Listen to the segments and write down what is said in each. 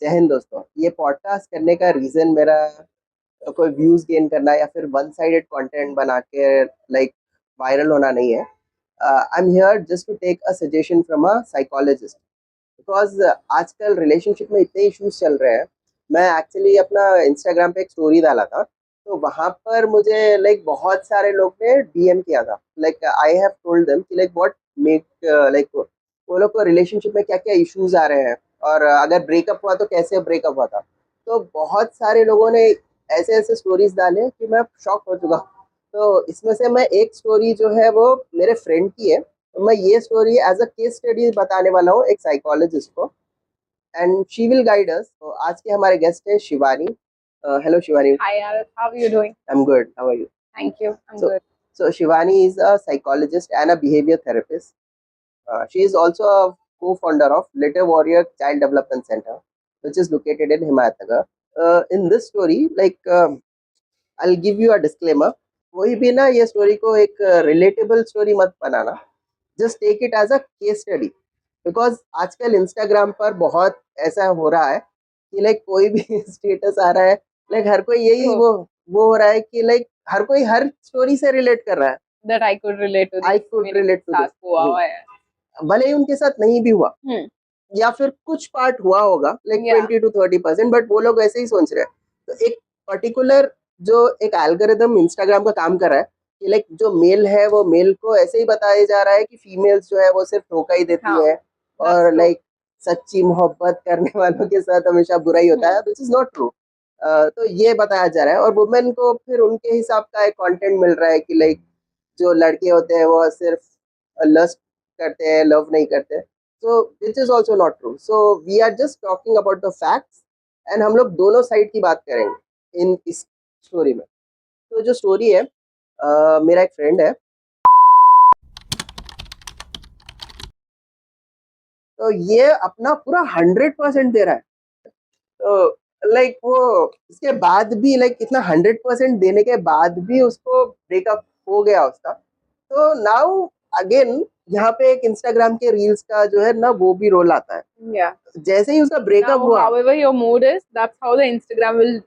जय हिंद दोस्तों। ये पॉडकास्ट करने का रीजन मेरा कोई व्यूज गेन करना या फिर वन साइडेड कंटेंट बना के लाइक वायरल होना नहीं है। I am here just to take a suggestion from a psychologist, because आजकल रिलेशनशिप में इतने इश्यूज चल रहे हैं। मैं एक्चुअली अपना इंस्टाग्राम पे एक स्टोरी डाला था, तो वहाँ पर मुझे लाइक बहुत सारे लोग ने डीएम किया था। Like I have told them कि लाइक व्हाट मेक लाइक वो लोग को रिलेशनशिप में क्या क्या इश्यूज आ रहे हैं, और अगर ब्रेकअप हुआ तो कैसे ब्रेकअप हुआ था। तो बहुत सारे लोगों ने ऐसे ऐसे स्टोरीज डाले कि मैं शॉक हो चुका। तो इसमें से मैं एक स्टोरी जो है वो मेरे फ्रेंड की है, तो मैं ये story as a case study बताने वाला हूँ एक साइकोलॉजिस्ट को, and she will guide us. तो आज के हमारे गेस्ट है Shivani. Hello Shivani. Hi Arif, how are you doing? I'm good. How are you? Thank you, I'm So, good. so Shivani is a psychologist and a behavior therapist. She is also a co-founder of Little Warrior Child Development Center, which is located in Himayatnagar. In this story, I'll give you a disclaimer. कोई भी ना ये story को एक relatable story मत बनाना, just take it as a case study. Because आजकल Instagram पर बहुत ऐसा हो रहा है कि लाइक कोई भी स्टेटस आ रहा है, लाइक हर कोई यही True. वो हो रहा है कि लाइक हर कोई हर स्टोरी से रिलेट कर रहा है। That I could relate to I this. Could मेरे रिलेट टू साथ हुआ हुआ है. दिस, भले ही उनके साथ नहीं भी हुआ या फिर कुछ पार्ट हुआ होगा लाइक Yeah. 20 to 30%, बट वो लोग ऐसे ही सोच रहे हैं। तो एक पर्टिकुलर जो एक एल्गोरिदम इंस्टाग्राम का काम कर रहा है कि लाइक जो मेल है वो मेल को ऐसे ही बताया जा रहा है कि फीमेल्स जो है वो सिर्फ धोखा ही देती हाँ, है, और लाइक सच्ची मोहब्बत करने वालों के साथ हमेशा बुरा ही होता है, विच इज नॉट ट्रू। तो ये बताया जा रहा है, और वुमेन को फिर उनके हिसाब का एक कंटेंट मिल रहा है कि लाइक जो लड़के होते हैं वो सिर्फ लस्ट करते हैं, लव नहीं करते। So which is also not true. So we are just talking about the facts, and हम लोग दोनों साइड की बात करेंगे इन इस स्टोरी में। तो जो स्टोरी है, मेरा एक फ्रेंड है, तो ये अपना पूरा 100% दे रहा है। तो लाइक वो इसके बाद भी लाइक इतना 100% देने के बाद भी उसको ब्रेकअप हो गया उसका। तो नाउ अगेन यहाँ पे एक इंस्टाग्राम के रील्स का जो है ना वो भी रोल आता है। Yeah. जैसे ही उसका ब्रेकअप Now, हुआ, however your mood is, that's how the Instagram will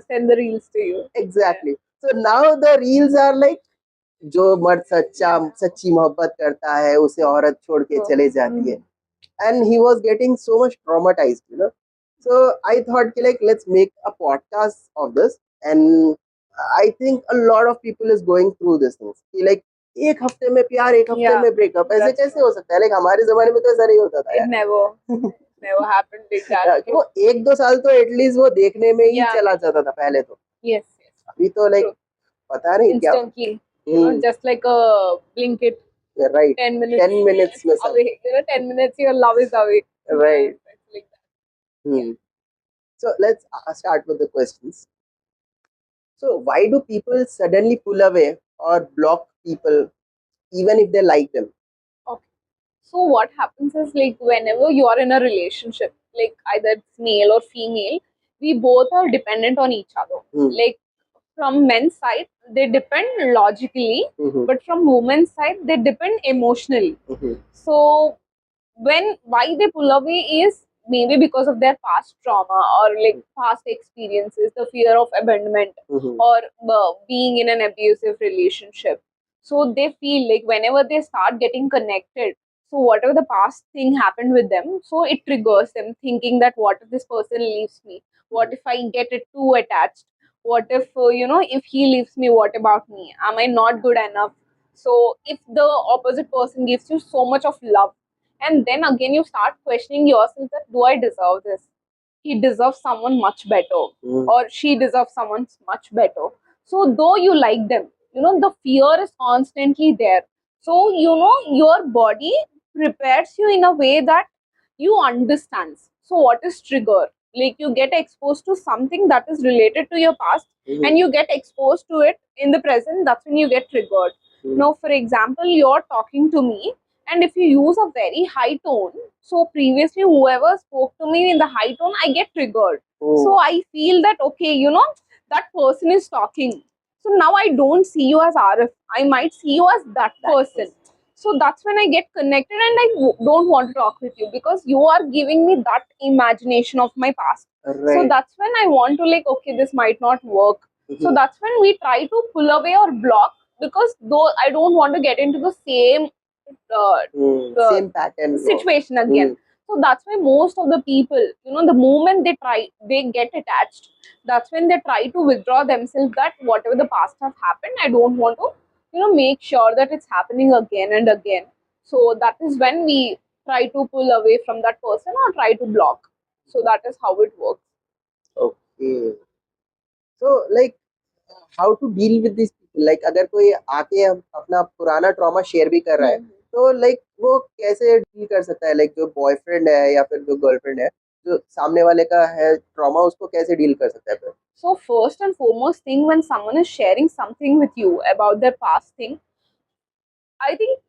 send the reels to you. Exactly, so now the reels are like जो मर्द सच्ची मोहब्बत करता है उसे औरत छोड़ के चले जाती है, and he was getting so much traumatized, you know. So I thought ki, like let's make a podcast of this, and I think a lot of people is going through this things कि like एक हफ्ते में प्यार, एक हफ्ते Yeah, में breakup, ऐसे that's कैसे हो सकता है? लाइक हमारे जमाने में तो ऐसा नहीं होता था It यार। never happened like that. वो 1-2 साल तो एटलीस्ट वो देखने में ही Yeah. चला जाता था पहले तो। Yes, yes. अभी तो लाइक True. पता नहीं क्या। Instantly, you know, just like a blink it, right, 10 minutes 10 minutes में सब। away. You know, 10 minutes your love is away. Right. It's like that. So let's start with the questions. So why do people suddenly pull away or block people even if they like them? Okay. So what happens is like whenever you are in a relationship, like either it's male or female, we both are dependent on each other. Like from men's side, they depend logically, but from women's side, they depend emotionally. So why they pull away is maybe because of their past trauma or like past experiences, the fear of abandonment or being in an abusive relationship. So they feel like whenever they start getting connected, so whatever the past thing happened with them, so it triggers them thinking that what if this person leaves me, what if I get it too attached, what if if he leaves me, what about me, am I not good enough? So if the opposite person gives you so much of love, and then again you start questioning yourself that do I deserve this, he deserves someone much better, or she deserves someone much better. So though you like them, the fear is constantly there. So your body prepares you in a way that you understands so what is trigger, like you get exposed to something that is related to your past, and you get exposed to it in the present, that's when you get triggered. Now for example, you're talking to me, and if you use a very high tone, so previously whoever spoke to me in the high tone, I get triggered. So I feel that okay, that person is talking, so now I don't see you as Arif, I might see you as that person. So that's when I get connected and don't want to talk with you because you are giving me that imagination of my past. So Right. that's when I want to like, okay, this might not work. So that's when we try to pull away or block because though I don't want to get into the same Same pattern. situation again. So that's why most of the people, the moment they get attached, that's when they try to withdraw themselves that whatever the past have happened, I don't want to, make sure that it's happening again and again. So that is when we try to pull away from that person or try to block. So that is how it works. Okay. So like how to deal with this people? Like अगर कोई आके अपना पुराना trauma share भी कर रहा है तो लाइक वो कैसे डील कर सकता है, लाइक जो बॉयफ्रेंड है या फिर जो गर्लफ्रेंड है जो सामने वाले का है ट्रॉमा, उसको कैसे डील कर सकता है फिर? So first and foremost thing, when someone is sharing something with you about their past thing, I think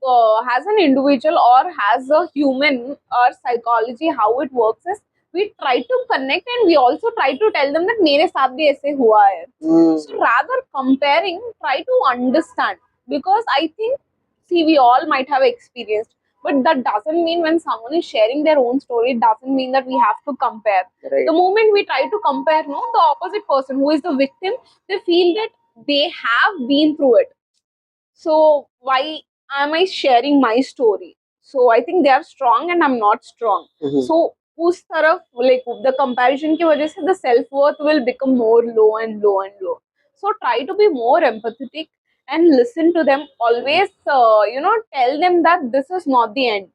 as an individual or as a human or psychology, how it works is we try to connect and we also try to tell them that मेरे साथ भी ऐसे हुआ है. So rather comparing, try to understand because I think, see, we all might have experienced, but that doesn't mean when someone is sharing their own story, it doesn't mean that we have to compare. Right. The moment we try to compare, no, the opposite person who is the victim, they feel that they have been through it. So why am I sharing my story? So I think they are strong and I'm not strong. So उस तरफ like the comparison की वजह से the self worth will become more low and low and low. So try to be more empathetic and listen to them. Always tell them that this is not the end.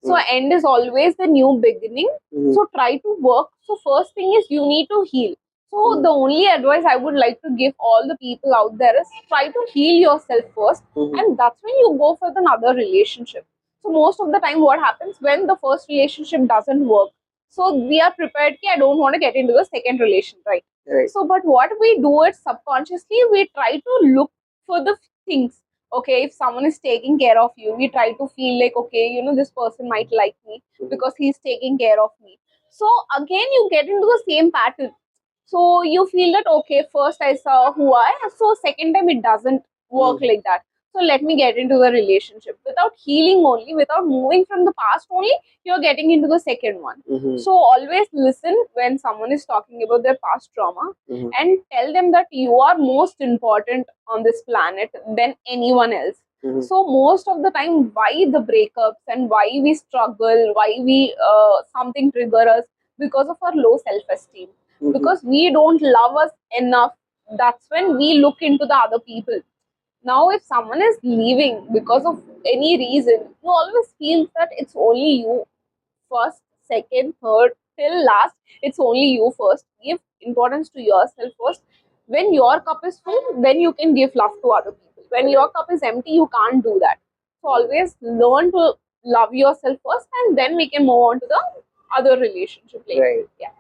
So end is always the new beginning. So try to work. So first thing is you need to heal. So the only advice I would like to give all the people out there is try to heal yourself first, and that's when you go for another relationship. So most of the time, what happens when the first relationship doesn't work? So we are prepared. I don't want to get into the second relation, right? Right. So, but what we do is subconsciously we try to look for the things. Okay, if someone is taking care of you, we try to feel like, okay, this person might like me because he's taking care of me. So again, you get into the same pattern. So you feel that, okay, first I saw who I am, so second time it doesn't work like that. So let me get into the relationship. Without healing only, without moving from the past only, you're getting into the second one. So always listen when someone is talking about their past trauma and tell them that you are most important on this planet than anyone else. So most of the time, why the breakups and why we struggle, why we something trigger us because of our low self-esteem. Because we don't love us enough. That's when we look into the other people. Now, if someone is leaving because of any reason, you always feel that it's only you first, second, third, till last. It's only you first. Give importance to yourself first. When your cup is full, then you can give love to other people. When your cup is empty, you can't do that. So always learn to love yourself first, and then we can move on to the other relationship later. Right. Yeah.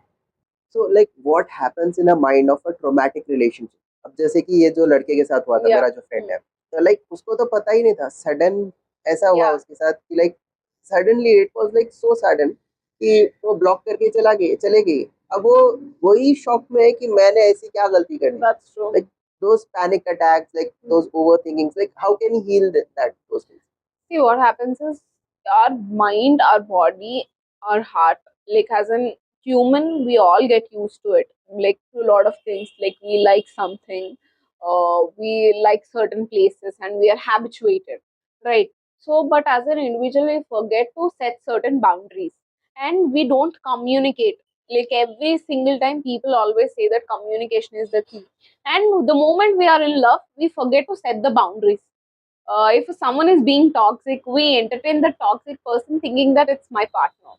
So like what happens in a mind of a traumatic relationship? अब जैसे कि ये जो लड़के के साथ हुआ था, मेरा जो फ्रेंड है, तो लाइक उसको तो पता ही नहीं था, सडन ऐसा हुआ उसके साथ कि like suddenly it was like so sudden कि वो ब्लॉक करके चले गई। अब वो वही शॉक में है कि मैंने ऐसी क्या गलती कर दी। That's true. Like those panic attacks, like those overthinkings, like how can he heal those things? See, what happens is our mind, our body, our heart, like as an human, we all get used to it. Like to a lot of things, like we like something, we like certain places, and we are habituated, right? So, but as an individual, we forget to set certain boundaries, and we don't communicate. Like every single time, people always say that communication is the key. And the moment we are in love, we forget to set the boundaries. If someone is being toxic, we entertain the toxic person thinking that it's my partner.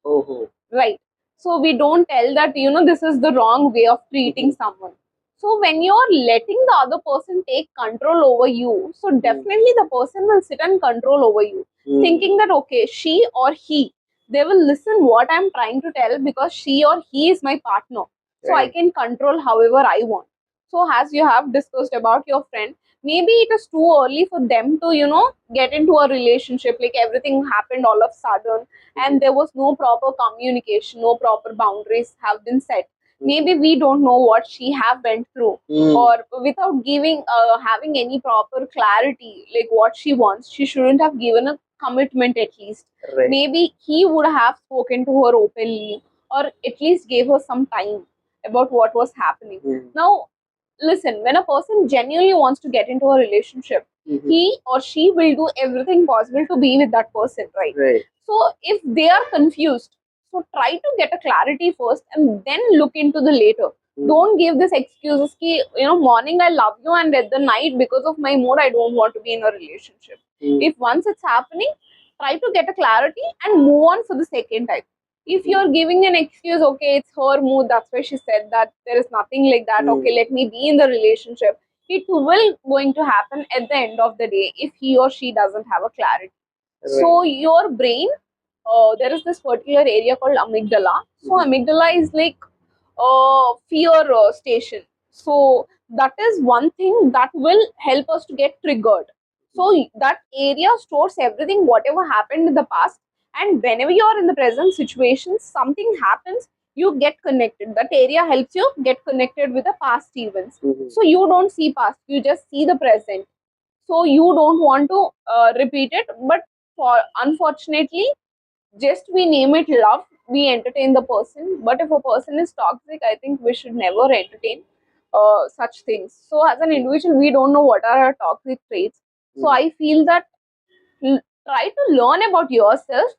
Oh. Right. So we don't tell that, this is the wrong way of treating someone. So when you're letting the other person take control over you, so definitely the person will sit and control over you, thinking that, okay, she or he, they will listen what I'm trying to tell because she or he is my partner. So I can control however I want. So as you have discussed about your friend, maybe it is too early for them to, get into a relationship. Like everything happened all of a sudden and there was no proper communication, no proper boundaries have been set. maybe we don't know what she have went through, or without giving having any proper clarity like what she wants, she shouldn't have given a commitment at least. Right. Maybe he would have spoken to her openly, or at least gave her some time about what was happening. Now listen, when a person genuinely wants to get into a relationship, he or she will do everything possible to be with that person, right? Right. So if they are confused, so try to get a clarity first and then look into the later. Don't give this excuses ki, morning I love you and at the night because of my mood I don't want to be in a relationship. If once it's happening, try to get a clarity and move on for the second time. If you're giving an excuse, okay, it's her mood, that's why she said that, there is nothing like that, okay, let me be in the relationship, it will going to happen at the end of the day if he or she doesn't have a clarity. So your brain, there is this particular area called amygdala. So amygdala is like fear station. So that is one thing that will help us to get triggered. So that area stores everything, whatever happened in the past, and whenever you are in the present situation, something happens, you get connected. That area helps you get connected with the past events. So you don't see past, you just see the present. So you don't want to repeat it, but for unfortunately, just we name it love, we entertain the person, but if a person is toxic, I think we should never entertain such things. So as an individual, we don't know what are our toxic traits. So I feel that try to learn about yourself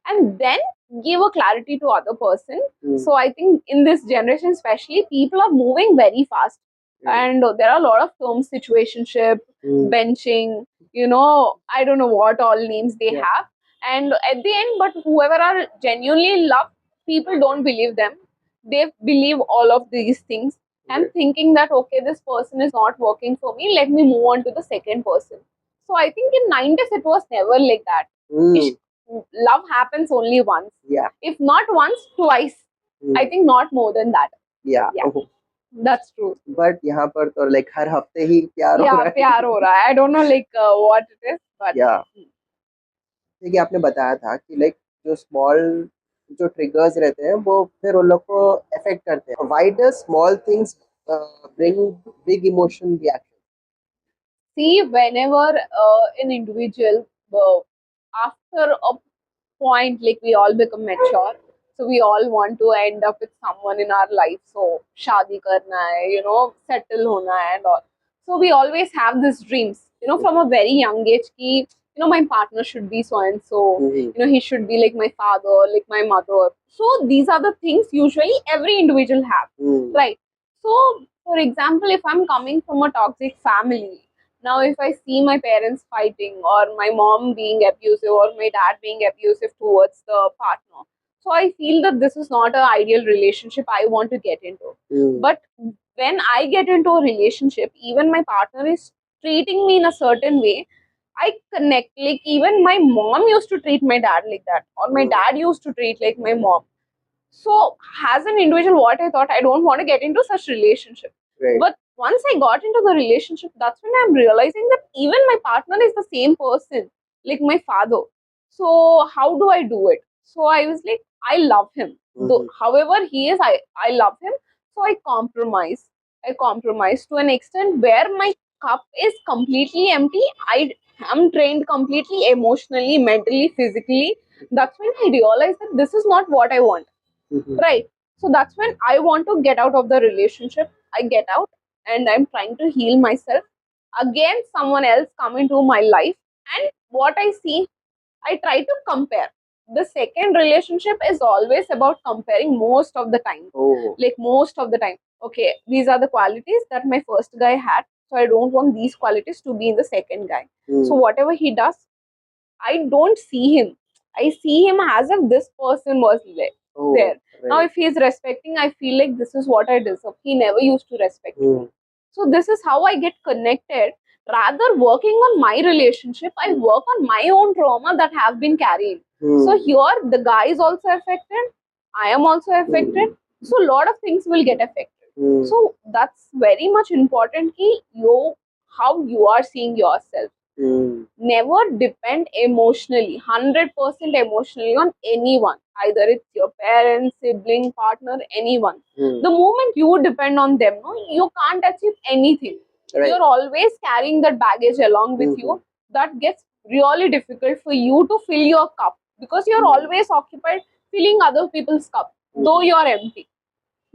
and then give a clarity to other person. So I think in this generation especially, people are moving very fast, and there are a lot of terms, situationship, benching, I don't know what all names they have. And at the end, but whoever are genuinely in love, people don't believe them. They believe all of these things and thinking that, okay, this person is not working for me, let me move on to the second person. So I think in 90s it was never like that. Ish- Love happens only once. Yeah. If not once, twice. I think not more than that. Yeah. Yeah. That's true. But यहाँ पर तो like हर हफ्ते ही प्यार हो Yeah, रहा है. प्यार हो रहा है. I don't know like what it is, but Yeah. देखिए आपने बताया था कि लाइक जो स्मॉल जो ट्रिगर्स रहते हैं वो फिर उन लोग को अफेक्ट करते हैं. Why does small things bring big emotional reaction? see, whenever an individual, after a point, like we all become mature, so we all want to end up with someone in our life. So, shadi karna hai, settle hona hai and all. So, we always have these dreams, from a very young age, ki, my partner should be so and so, he should be like my father, like my mother. So, these are the things usually every individual have, right? So, for example, if I'm coming from a toxic family, now, if I see my parents fighting, or my mom being abusive, or my dad being abusive towards the partner, so I feel that this is not an ideal relationship I want to get into. But when I get into a relationship, even my partner is treating me in a certain way, I connect. Like, even my mom used to treat my dad like that, or my dad used to treat like my mom. So, as an individual, what I thought, I don't want to get into such relationship. Right. But once I got into the relationship, that's when I'm realizing that even my partner is the same person, like my father. So how do I do it? So I was like, I love him. Though, however he is, I love him. So I compromise. I compromise to an extent where my cup is completely empty. I am drained completely emotionally, mentally, physically. That's when I realized that this is not what I want. Right. So that's when I want to get out of the relationship. I get out and I'm trying to heal myself. Again, someone else come into my life, and what I see, I try to compare. The second relationship is always about comparing most of the time. Oh. Like most of the time. Okay, these are the qualities that my first guy had. So I don't want these qualities to be in the second guy. So whatever he does, I don't see him. I see him as if this person was there. Now, if he is respecting, I feel like this is what I deserve. He never used to respect me. So this is how I get connected. Rather working on my relationship, I work on my own trauma that have been carrying. So here the guy is also affected. I am also affected. So a lot of things will get affected. So that's very much important. Ki you how you are seeing yourself. Never depend emotionally, 100% emotionally on anyone. either it's your parents, sibling, partner, anyone. The moment you depend on them, no, you can't achieve anything. Right. You're always carrying that baggage along with you. That gets really difficult for you to fill your cup, because you're always occupied filling other people's cup, though you're empty.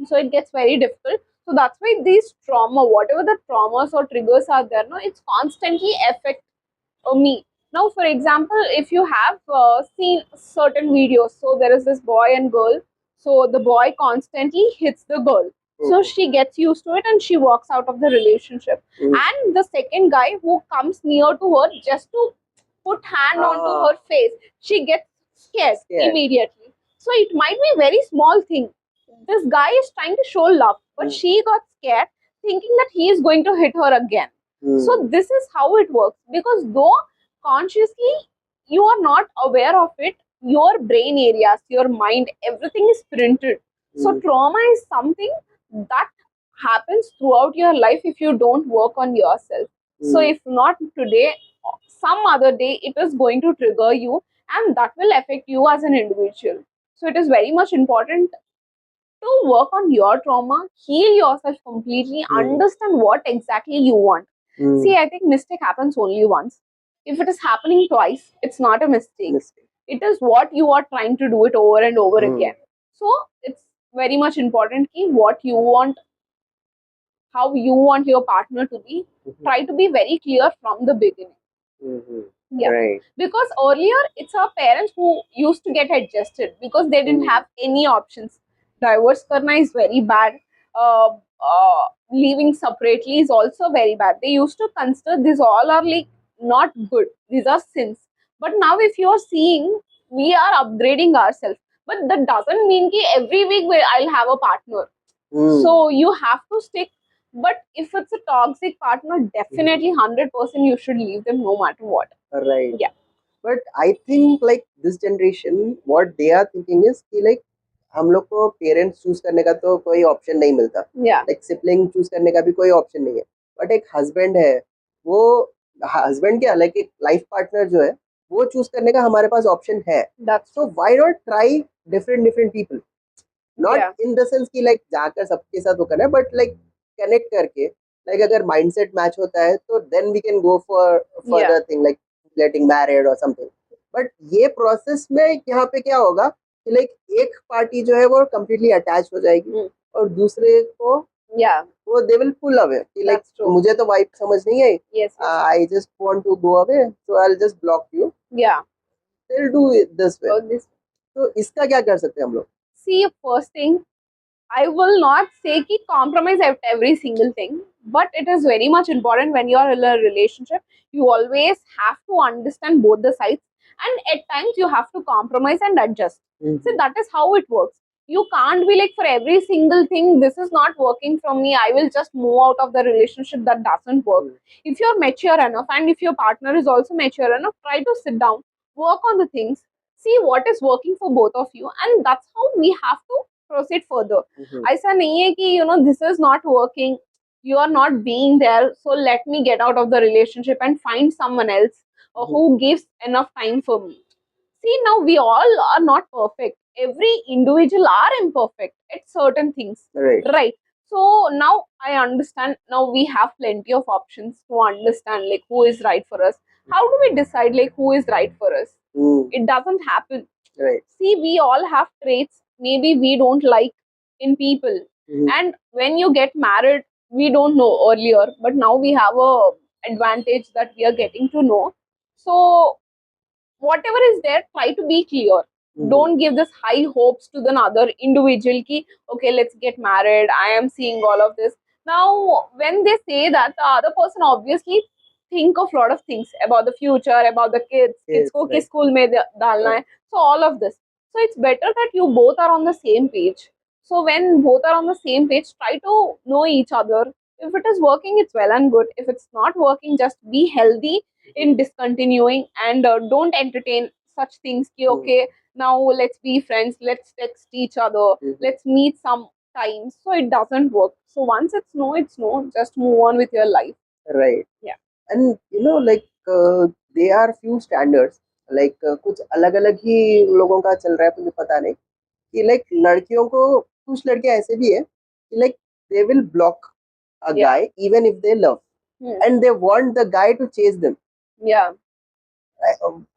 So it gets very difficult. So that's why these trauma, whatever the traumas or triggers are there, no, it's constantly affect me. Now, for example, if you have seen certain videos, so there is this boy and girl. So the boy constantly hits the girl. So she gets used to it and she walks out of the relationship. And the second guy who comes near to her just to put hand onto her face, she gets scared immediately. So it might be a very small thing. This guy is trying to show love, but she got scared, thinking that he is going to hit her again. So this is how it works, because though consciously you are not aware of it, your brain areas, your mind, everything is printed. So trauma is something that happens throughout your life if you don't work on yourself. So if not today, some other day it is going to trigger you, and that will affect you as an individual. So it is very much important to work on your trauma, heal yourself completely, understand what exactly you want. See, I think mistake happens only once. If it is happening twice, it's not a mistake. It is what you are trying to do it over and over again. So it's very much important ki what you want, how you want your partner to be. Try to be very clear from the beginning. Yeah. Right. Because earlier it's our parents who used to get adjusted because they didn't have any options. Divorce karna is very bad. Living separately is also very bad. They used to consider these all are like not good. These are sins. But now if you are seeing, we are upgrading ourselves. But that doesn't mean that every week I'll have a partner. So you have to stick. But if it's a toxic partner, definitely 100% you should leave them no matter what. Right. Yeah. But I think like this generation, what they are thinking is कि like हम लोग को parents choose करने का तो कोई option नहीं मिलता, Yeah. लाइक सिबलिंग चूज करने का भी कोई ऑप्शन नहीं है, बट एक हस्बैंड है, वो हस्बैंड क्या लाइक एक लाइफ पार्टनर जो है वो चूज करने का हमारे पास ऑप्शन है. That's so why not try different people, Yeah. Not in the sense कि लाइक जाकर सबके साथ वो करना है, बट लाइक कनेक्ट करके, लाइक अगर माइंडसेट मैच होता है तो then we can go for further thing like getting married और समथिंग. बट ये प्रोसेस में यहाँ पे क्या होगा कि लाइक एक पार्टी जो है वो कम्प्लीटली अटैच हो जाएगी और दूसरे को Yeah. वो दे विल पुल अवे कि लाइक That's true. मुझे तो वाइफ समझ नहीं आई, Yes. I just want to go away so I will just block you, Yeah. They will do this way. So this. तो इसका क्या कर सकते हैं हम लोग? See, first thing, I will not say ki compromise at every single thing, but it is very much important when you are in a relationship. You always have to understand both the sides, and at times you have to compromise and adjust. So that is how it works. You can't be like for every single thing, this is not working for me, I will just move out of the relationship. That doesn't work. If you're mature enough and if your partner is also mature enough, try to sit down, work on the things, see what is working for both of you, and that's how we have to proceed further. ऐसा नहीं है कि this is not working, you are not being there, so let me get out of the relationship and find someone else who gives enough time for me. See, now we all are not perfect. Every individual are imperfect at certain things. Right. So now I understand. Now we have plenty of options to understand like who is right for us. How do we decide like who is right for us? It doesn't happen. Right. See, we all have traits maybe we don't like in people. And when you get married, we don't know earlier, but now we have a advantage that we are getting to know. So whatever is there, try to be clear. Don't give this high hopes to the other individual ki, okay, let's get married, I am seeing all of this. Now when they say that, the other person obviously think of lot of things about the future, about the kids ko kis school mein dalna hai, so all of this. So it's better that you both are on the same page. So when both are on the same page, try to know each other. If it is working, it's well and good. If it's not working, just be healthy in discontinuing, and don't entertain such things ki, okay, now let's be friends, let's text each other, let's meet sometimes. So it doesn't work. So once it's no, just move on with your life. Right. Yeah. And like there are few standards like कुछ अलग अलग ही लोगों का चल रहा है, मुझे पता नहीं कि लाइक लड़कियों को, कुछ लड़कियां ऐसे भी है कि like they will block a Yeah. guy even if they love, and they want the guy to chase them. Yeah.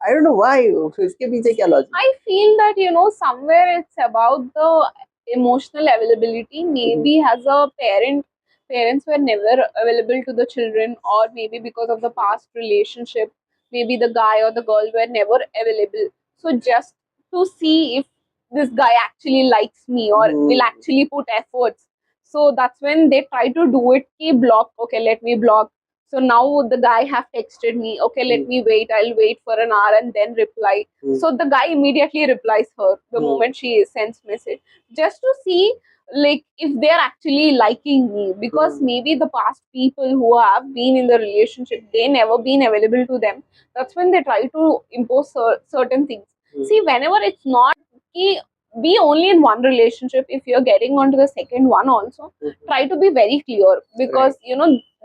I don't know why. इसके पीछे क्या logic? I feel that, somewhere it's about the emotional availability. Maybe as a parents were never available to the children, or maybe because of the past relationship, maybe the guy or the girl were never available. So just to see if this guy actually likes me or will actually put efforts. So that's when they try to do it. Ki block. Okay, let me block. So now the guy have texted me. Okay, let me wait. I'll wait for an hour and then reply. So the guy immediately replies her the moment she sends message, just to see like if they're actually liking me, because maybe the past people who have been in the relationship, they never been available to them. That's when they try to impose certain things. See, whenever it's not ki, be only in one relationship, if you're getting onto the second one also, try to be very clear, because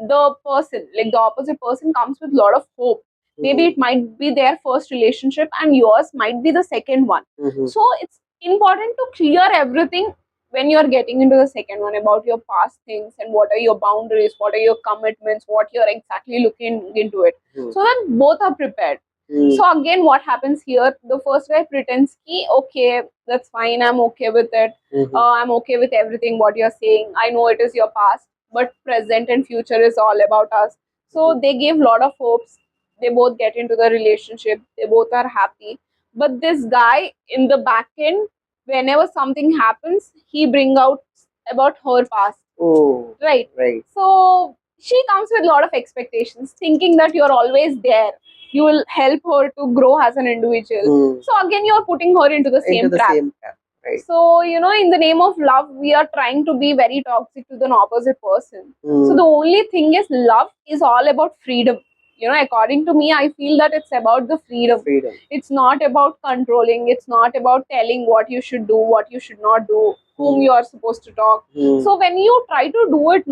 the person, like the opposite person, comes with a lot of hope. Maybe it might be their first relationship and yours might be the second one. So it's important to clear everything when you're getting into the second one, about your past things and what are your boundaries, what are your commitments, what you're exactly looking into it, so that both are prepared. So again, what happens here, the first guy pretends ki, okay, that's fine, I'm okay with it, I'm okay with everything what you're saying, I know it is your past, but present and future is all about us. So they give lot of hopes, they both get into the relationship, they both are happy. But this guy in the back end, whenever something happens, he bring out about her past. Oh, Right. right. So she comes with a lot of expectations, thinking that you're always there, you will help her to grow as an individual. So again, you're putting her into the same trap. Right. So, in the name of love, we are trying to be very toxic to the opposite person. So the only thing is, love is all about freedom. According to me, I feel that it's about the freedom. It's not about controlling. It's not about telling what you should do, what you should not do, whom you are supposed to talk. So when you try to do it,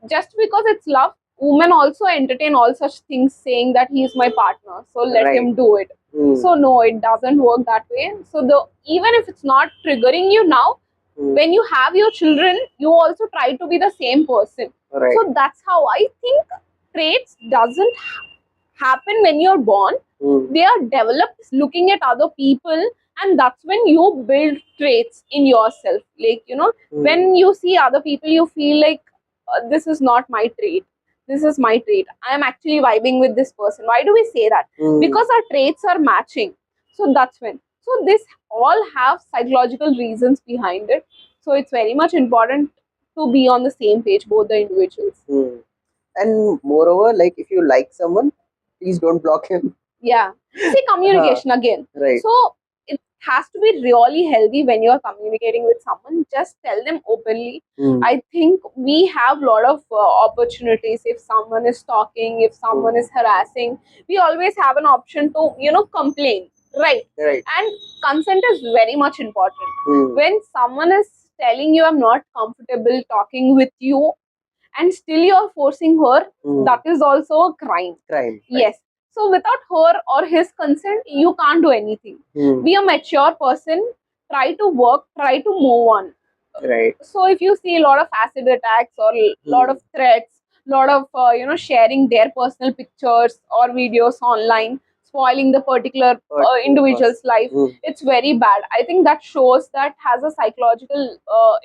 just because it's love, women also entertain all such things, saying that he is my partner, so let him do it. So no, it doesn't work that way. So even if it's not triggering you now, when you have your children, you also try to be the same person. Right. So that's how I think traits doesn't happen when you're born. They are developed looking at other people, and that's when you build traits in yourself. Like, when you see other people, you feel like, this is not my trait. This is my trait. I am actually vibing with this person. Why do we say that? Because our traits are matching. So that's when. So this all have psychological reasons behind it. So it's very much important to be on the same page, both the individuals. And moreover, like if you like someone, please don't block him. Yeah. See, communication again. Right. So it has to be really healthy when you're communicating with someone. Just tell them openly. I think we have a lot of opportunities. If someone is talking, if someone is harassing, we always have an option to, complain. Right. Right. And consent is very much important. When someone is telling you, I'm not comfortable talking with you, and still you're forcing her, that is also a crime. Crime. Yes. So without her or his consent, you can't do anything. Be a mature person, try to work, try to move on. Right. So if you see a lot of acid attacks or a lot of threats, lot of sharing their personal pictures or videos online, spoiling the particular individual's life, it's very bad. I think that shows that as a psychological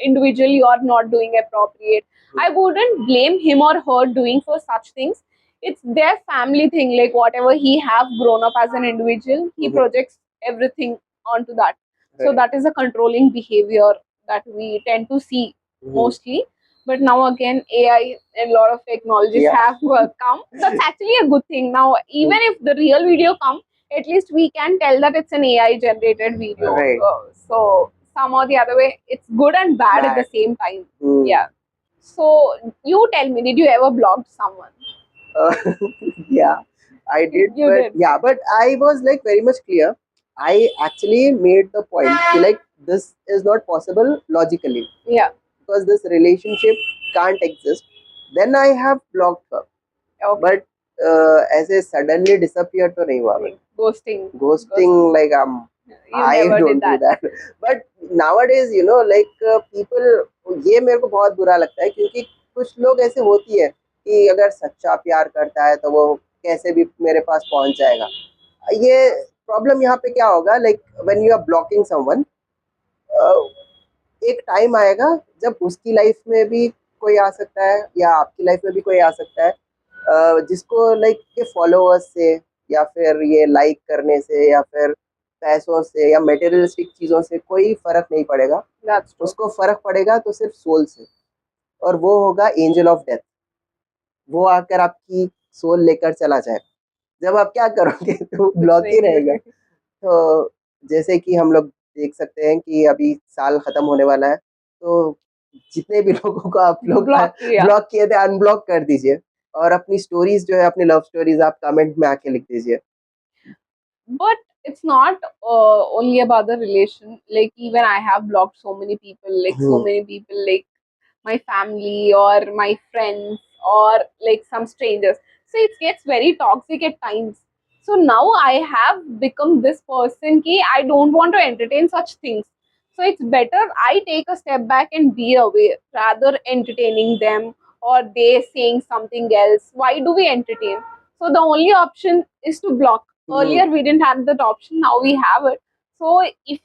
individual, you are not doing appropriate. I wouldn't blame him or her doing for such things. It's their family thing, like whatever he have grown up as an individual, he projects everything onto that. So that is a controlling behavior that we tend to see mostly. But now again, AI and a lot of technologies have come. That's actually a good thing. Now, even if the real video come, at least we can tell that it's an AI generated video. Right. So some or the other way, it's good and bad at the same time. Yeah. So you tell me, did you ever block someone? Yeah, I did. You but did. Yeah, but I was like very much clear. I actually made the point like this is not possible logically. Yeah. Because this relationship can't exist. Then I have blocked her. Okay. But ऐसे suddenly disappear तो नहीं हुआ. ghosting, like You I never don't did do that. that. But nowadays, like people, ये मेरे को बहुत बुरा लगता है, क्योंकि कुछ लोग ऐसे होती है कि अगर सच्चा प्यार करता है तो वो कैसे भी मेरे पास पहुंच जाएगा. ये प्रॉब्लम यहाँ पे क्या होगा, like when you are blocking someone, एक टाइम आएगा जब उसकी लाइफ में भी कोई आ सकता है या आपकी लाइफ में भी कोई आ सकता है, जिसको लाइक के फॉलोअर्स से या फिर ये लाइक करने से या फिर पैसों से या मटेरियलिस्टिक चीज़ों से कोई फर्क नहीं पड़ेगा. उसको फर्क पड़ेगा तो सिर्फ सोल से, और वो होगा एंजल ऑफ डेथ. वो आकर आपकी सोल लेकर चला जाए. जब आप क्या करोगे तो ब्लॉक ही रहेगा. तो जैसे कि हम लोग देख सकते हैं कि अभी साल खत्म होने वाला है, तो जितने भी लोगों को आप लोग ब्लॉक किए थे, अनब्लॉक कर दीजिए, और अपनी स्टोरीज जो है, अपनी लव स्टोरीज आप कमेंट में आके लिख दीजिए. But it's not only about the relation. Like even I have blocked so many people, like my family or my friends or like some strangers. So it gets very toxic at times. So now I have become this person ki I don't want to entertain such things. So it's better I take a step back and be away rather entertaining them or they saying something else. Why do we entertain? So the only option is to block. Earlier we didn't have that option, now we have it. So if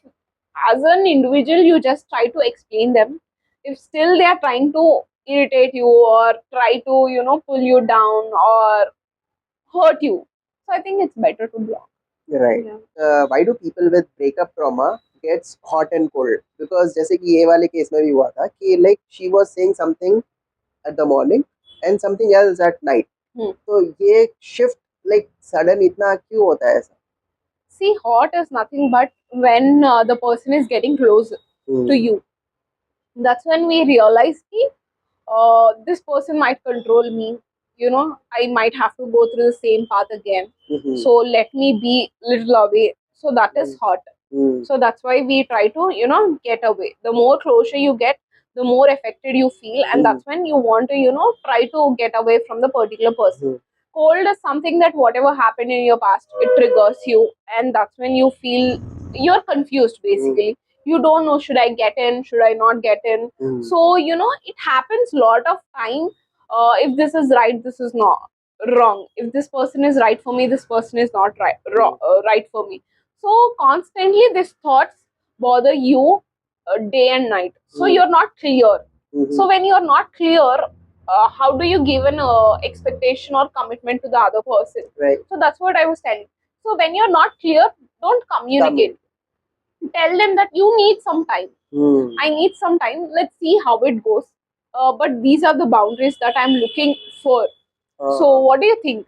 as an individual you just try to explain them, if still they are trying to irritate you or try to pull you down or hurt you, so I think it's better to block. Right. Why do people with breakup trauma gets hot and cold? Because जैसे कि ये वाले case में भी हुआ था कि like she was saying something at the morning and something else at night. तो ये shift like sudden इतना क्यों होता है ऐसा? See, hot is nothing but when the person is getting close to you. That's when we realize ki this person might control me. I might have to go through the same path again. So let me be little away. So that is hot. So that's why we try to, get away. The more closure you get, the more affected you feel, and that's when you want to, try to get away from the particular person. Cold is something that whatever happened in your past, it triggers you, and that's when you feel you're confused basically. You don't know, should I get in, should I not get in? So it happens lot of time. If this is right, this is not wrong. If this person is right for me, this person is not right for me. So constantly these thoughts bother you day and night. So you're not clear. So when you're not clear, how do you give an expectation or commitment to the other person? Right. So that's what I was telling. So when you're not clear, don't communicate. Tell them that you need some time. I need some time. Let's see how it goes. But these are the boundaries that I'm looking for. So what do you think?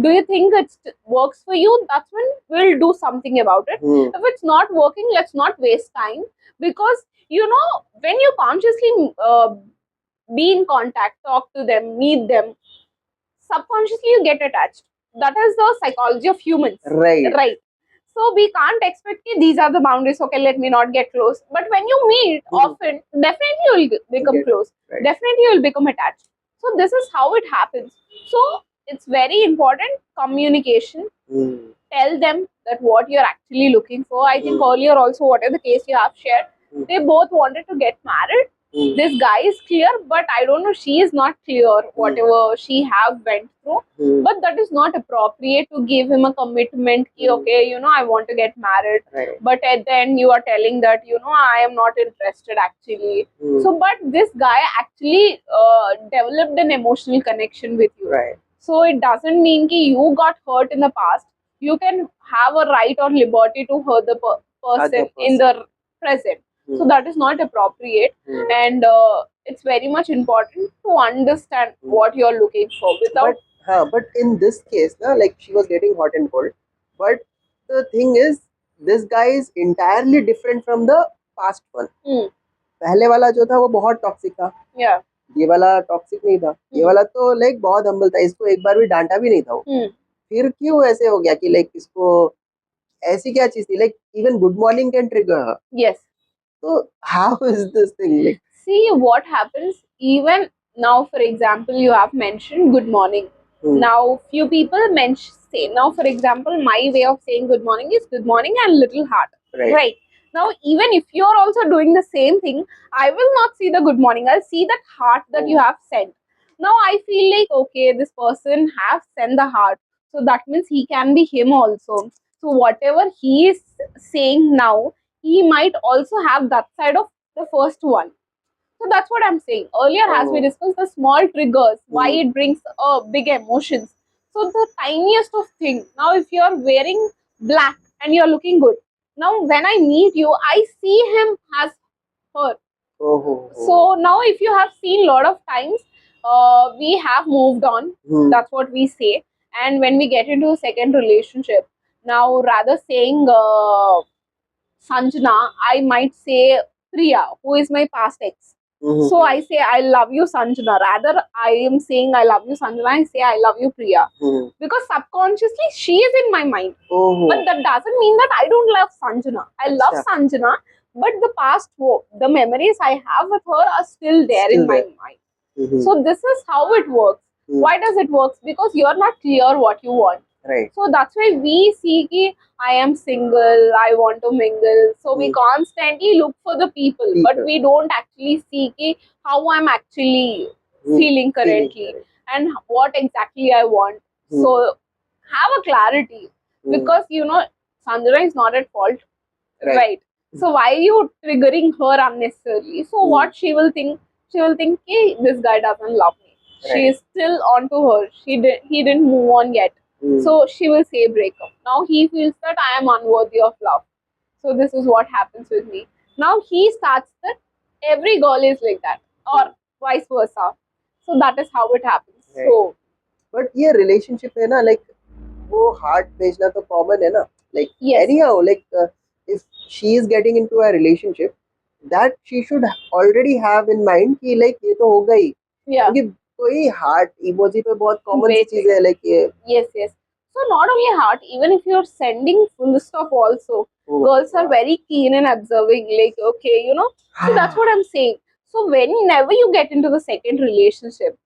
Do you think it works for you? That's when we'll do something about it. If it's not working, let's not waste time, because when you consciously be in contact, talk to them, meet them, subconsciously you get attached. That is the psychology of humans. Right. So we can't expect these are the boundaries. Okay, let me not get close. But when you meet often, definitely you will become close. Definitely you will become attached. So this is how it happens. So it's very important communication. Tell them that what you're actually looking for. I think earlier also, whatever the case you have shared, they both wanted to get married. This guy is clear, but I don't know, she is not clear whatever she have went through. But that is not appropriate to give him a commitment ki, okay, I want to get married. But at the end you are telling that I am not interested actually. So but this guy actually developed an emotional connection with you. So it doesn't mean ki you got hurt in the past. You can have a right or liberty to hurt the person in the present. So that is not appropriate, and it's very much important to understand what you're looking for without. But in this case, like she was getting hot and cold, but the thing is, this guy is entirely different from the past one. पहले वाला जो था वो बहुत toxic था. ये वाला toxic नहीं था. ये वाला तो लाइक बहुत हम्बल था. इसको एक बार भी डांटा भी नहीं था वो. फिर क्यों ऐसे हो गया कि लाइक इसको ऐसी क्या चीज थी, like even good morning can trigger her. Yes. So how is this thing like? See what happens. Even now, for example, you have mentioned good morning. Now, few people say, now for example, my way of saying good morning is good morning and little heart. Right. Now, even if you're also doing the same thing, I will not see the good morning. I'll see that heart that you have sent. Now, I feel like, okay, this person have sent the heart. So that means he can be him also. So whatever he is saying now, he might also have that side of the first one. So that's what I'm saying. Earlier, as we discussed, the small triggers, why it brings big emotions. So the tiniest of thing. Now, if you're wearing black and you're looking good, now when I meet you, I see him as her. So now, if you have seen a lot of times, we have moved on. That's what we say. And when we get into a second relationship, now rather saying Sanjana, I might say Priya, who is my past ex. So I say I love you, Sanjana. Rather, I am saying I love you, Sanjana. I say I love you, Priya, because subconsciously she is in my mind. But that doesn't mean that I don't love Sanjana. I love Sanjana, but the past, the memories I have with her are still there in my mind. So this is how it works. Why does it work? Because you're not clear what you want. So that's why we see ki I am single, I want to mingle. So we constantly look for the people, but we don't actually see ki how I'm actually feeling currently and what exactly I want. So have a clarity, because Sanjana is not at fault, right? So why are you triggering her unnecessarily? So what she will think? She will think, hey, this guy doesn't love me. She is still onto her. He didn't move on yet. So she will say breakup. Now he feels that I am unworthy of love. So this is what happens with me. Now he starts that every girl is like that, or vice versa. So that is how it happens. So but ये relationship है ना, like वो heart भेजना तो common है ना, like anyhow, like if she is getting into a relationship, that she should already have in mind कि like ये तो होगा ही, क्योंकि कोई हार्ट इमोजी तो बहुत कॉमन सी चीज है, लाइक ये yes. So not only heart, even if you're sending full stop also, girls are very keen in observing, like, okay, so that's what I'm saying. So whenever you get into the second relationship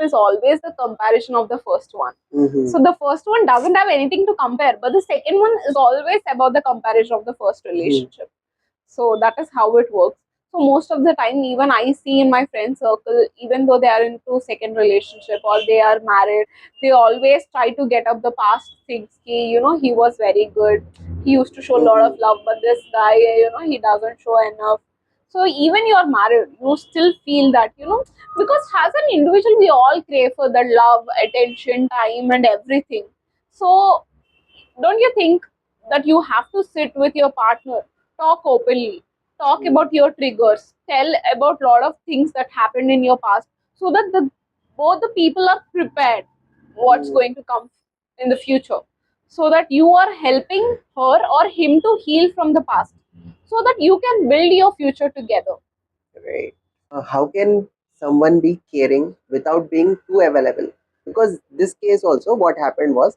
is always the comparison of the first one. So the first one doesn't have anything to compare, but the second one is always about the comparison of the first relationship. So that is how it works. So most of the time, even I see in my friend circle, even though they are into second relationship or they are married, they always try to get up the past things. He was very good. He used to show a lot of love, but this guy, he doesn't show enough. So even you're married, you still feel that, because as an individual, we all crave for the love, attention, time, and everything. So don't you think that you have to sit with your partner, talk openly, talk about your triggers, tell about a lot of things that happened in your past, so that both the people are prepared what's going to come in the future, so that you are helping her or him to heal from the past, so that you can build your future together. Right. How can someone be caring without being too available? Because this case also, what happened was,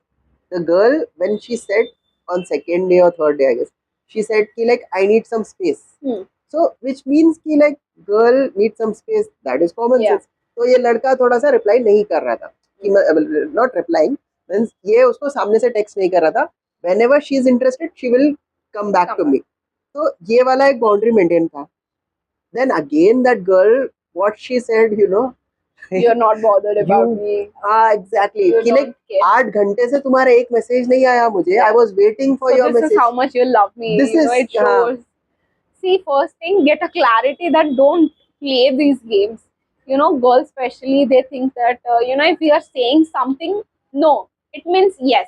the girl, when she said on second day or third day, I guess, she said ki like I need some space. So which means कि like girl needs some space. That is common sense. तो ये लड़का थोड़ा सा reply नहीं कर रहा था, कि not replying means ये उसको सामने से टेक्स्ट नहीं कर रहा था. Whenever she is interested, she will come back to me. तो ये वाला एक बाउंड्री मेंटेन था. Then again that girl, what she said, you're not bothered about me. हाँ exactly. कि like 8 घंटे से तुम्हारा एक मैसेज नहीं आया मुझे. I was waiting for your message. This is how much you love me. This is it shows. See, first thing, get a clarity that don't play these games. Girls especially, they think that if we are saying something no, it means yes.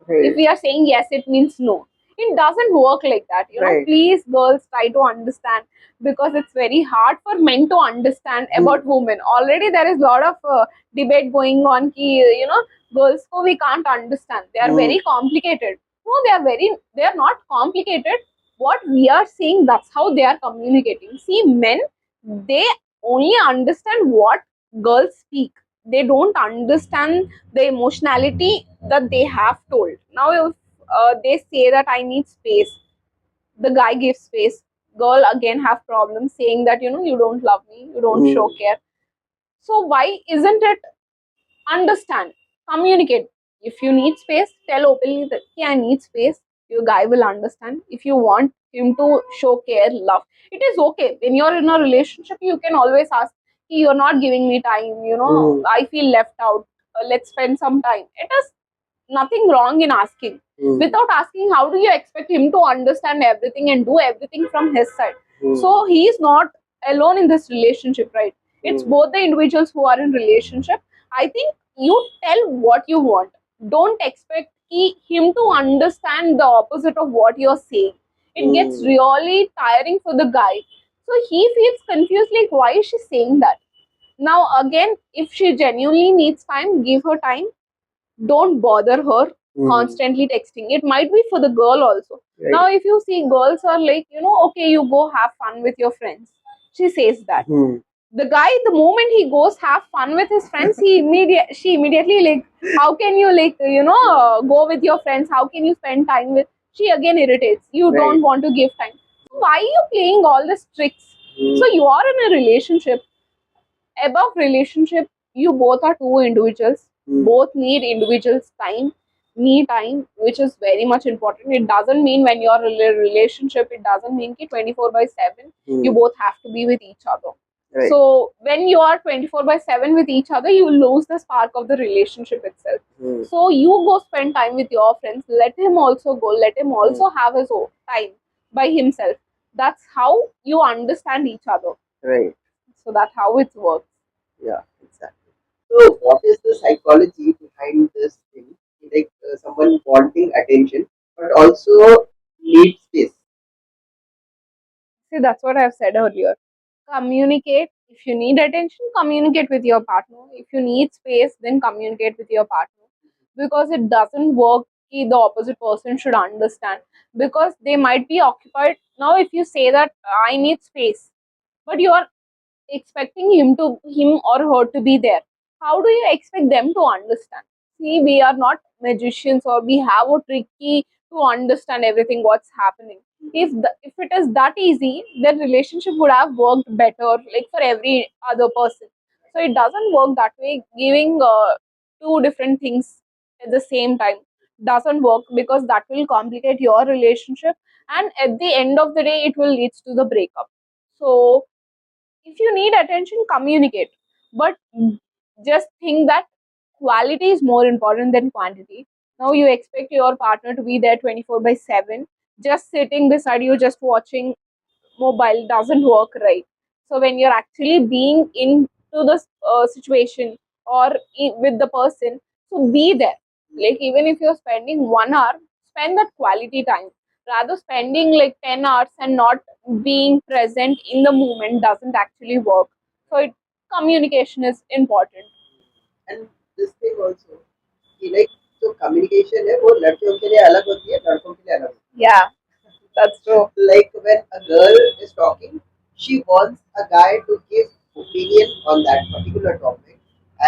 Right. If we are saying yes, it means no. It doesn't work like that. Right. Please, girls, try to understand, because it's very hard for men to understand about women. Already there is a lot of debate going on. Girls ko we can't understand. They are very complicated. No, they are not complicated. What we are saying, that's how they are communicating. See, men, they only understand what girls speak. They don't understand the emotionality that they have told. Now, if they say that I need space, the guy gives space. Girl again have problems saying that you don't love me, you don't show care. So why isn't it understand, communicate. If you need space, tell openly that, "Yeah, I need space." Your guy will understand. If you want him to show care, love, it is okay. When you're in a relationship, you can always ask, "Hey, you're not giving me time, I feel left out. Let's spend some time." It is nothing wrong in asking. Without asking, how do you expect him to understand everything and do everything from his side? So he is not alone in this relationship, right? It's both the individuals who are in relationship. I think you tell what you want. Don't expect him to understand the opposite of what you're saying. It gets really tiring for the guy. So he feels confused, like, why is she saying that? Now again, if she genuinely needs time, give her time. Don't bother her constantly texting. It might be for the girl also. Right. Now if you see, girls are like, okay, you go have fun with your friends. She says that. The guy, the moment he goes have fun with his friends, she immediately like, how can you like, go with your friends? How can you spend time with? She again irritates. You Right. don't want to give time. So why are you playing all these tricks? So you are in a relationship. Above relationship, you both are two individuals. Both need individuals time, me time, which is very much important. It doesn't mean when you're in a relationship, it doesn't mean ki 24/7 you both have to be with each other. Right. So when you are 24/7 with each other, you lose the spark of the relationship itself. So you go spend time with your friends. Let him also go. Let him also have his own time by himself. That's how you understand each other. Right. So that's how it works. Yeah, exactly. So, what is the psychology behind this thing? Like someone wanting attention, but also need space. See, that's what I've said earlier. Communicate. If you need attention, communicate with your partner. If you need space, then communicate with your partner. Because it doesn't work, the opposite person should understand. Because they might be occupied. Now, if you say that I need space, but you are expecting him or her to be there, how do you expect them to understand? See, we are not magicians, or we have a tricky to understand everything what's happening. If it is that easy, then relationship would have worked better, like for every other person. So it doesn't work that way. Giving two different things at the same time doesn't work, because that will complicate your relationship, and at the end of the day it will lead to the breakup. So if you need attention, communicate, but just think that quality is more important than quantity. Now you expect your partner to be there 24/7, just sitting beside you, just watching mobile, doesn't work, right? So when you're actually being into the situation, or with the person, so be there. Like, even if you're spending 1 hour, spend that quality time. Rather, spending like 10 hours and not being present in the moment doesn't actually work. So communication is important. And this thing also, कि like जो communication है वो लड़कियों के लिए अलग होती है, लड़कों के लिए अलग होती Yeah, that's true. है. Like when a girl is talking, she wants a guy to give opinion on that particular topic,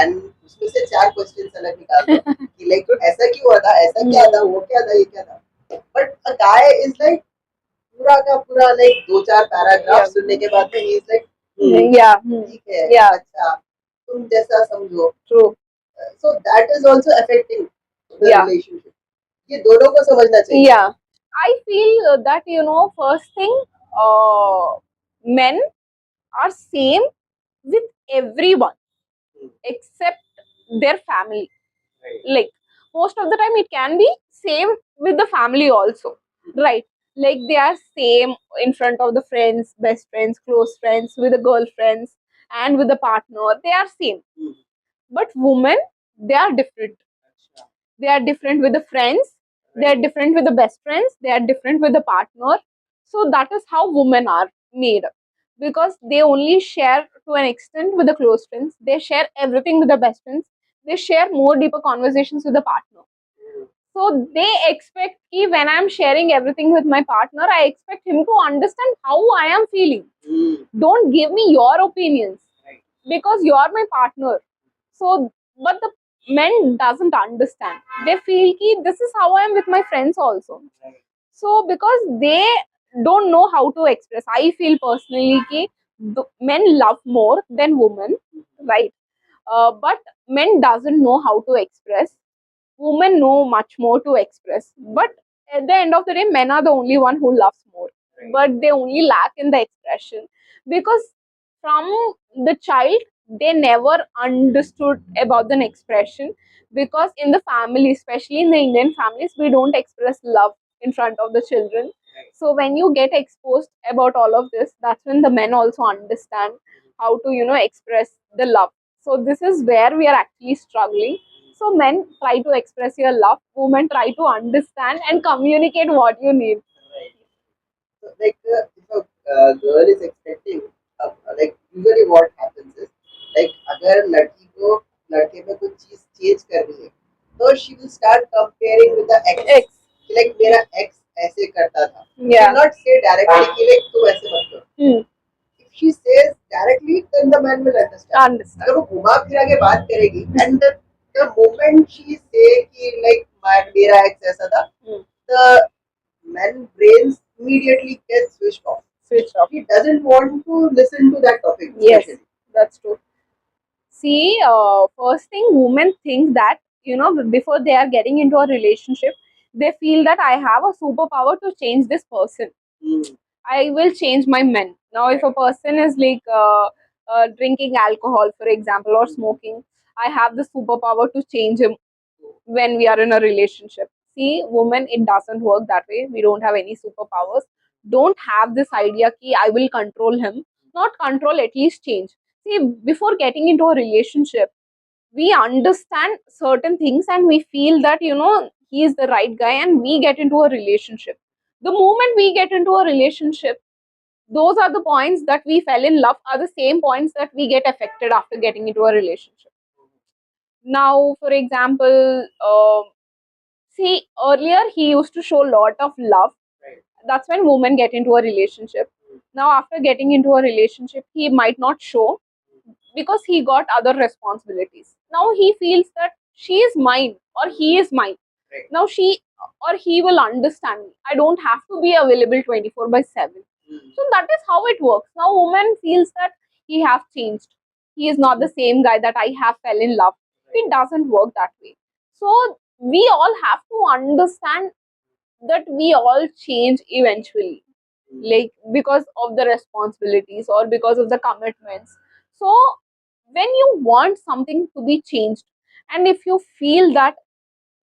and उसमें से चार questions अलग निकाल दो कि like ऐसा क्यों हुआ था, ऐसा क्या था, वो क्या था, ये क्या था. But a guy is like पूरा का पूरा like दो चार पैराग्राफ Yeah. सुनने के बाद में he is like Yeah. ठीक है, Yeah. अच्छा, तुम जैसा समझो. True. So that is also affecting the Yeah. relationship. ये दोनों को समझना चाहिए. Yeah, I feel that, first thing, men are same with everyone except their family. Right. Like, most of the time it can be same with the family also, right? Like, they are same in front of the friends, best friends, close friends, with the girlfriends, and with the partner, they are same. But women, they are different. They are different with the friends, they are different with the best friends, they are different with the partner. So that is how women are made, because they only share to an extent with the close friends, they share everything with the best friends, they share more deeper conversations with the partner. So they expect ki when I am sharing everything with my partner, I expect him to understand how I am feeling. Don't give me your opinions, because you are my partner. So, but the men doesn't understand. They feel ki this is how I am with my friends also. So because they don't know how to express, I feel personally ki men love more than women, right? But men doesn't know how to express. Women know much more to express. But at the end of the day, men are the only one who loves more. But they only lack in the expression, because from the child they never understood about the expression, because in the family, especially in the Indian families, we don't express love in front of the children. So when you get exposed about all of this, that's when the men also understand how to express the love. So this is where we are actually struggling. So men try to express your love, women try to understand and communicate what you need. So, like, if a girl is expecting, like, usually what happens is, like, अगर लड़की को लड़के में कुछ चीज change करनी है, तो she will start comparing with the ex. Ex. Like, मेरा ex ऐसे करता था. She Yeah. will not say directly कि like तू ऐसे मत कर. If she says directly, then the man will understand. अगर वो घुमा फिरा के बात करेगी, and the moment she say कि like मेरा ex ऐसा था, the man brains immediately gets switched off. Switch off. He doesn't want to listen to that topic. Yes, Especially. that's true. See, first thing, women think that, before they are getting into a relationship, they feel that I have a superpower to change this person. I will change my men. Now, if a person is like drinking alcohol, for example, or smoking, I have the superpower to change him when we are in a relationship. See, women, it doesn't work that way. We don't have any superpowers. Don't have this idea ki I will control him. Not control, at least change. See, before getting into a relationship, we understand certain things and we feel that, he is the right guy, and we get into a relationship. The moment we get into a relationship, those are the points that we fell in love are the same points that we get affected after getting into a relationship. Now, for example, see, earlier he used to show a lot of love. Right. That's when women get into a relationship. Now, after getting into a relationship, he might not show because he got other responsibilities. Now he feels that she is mine or he is mine. Right. Now she or he will understand me. I don't have to be available 24/7. So that is how it works. Now woman feels that he have changed. He is not the same guy that I have fell in love. It doesn't work that way. So we all have to understand that we all change eventually, like because of the responsibilities or because of the commitments. So when you want something to be changed, and if you feel that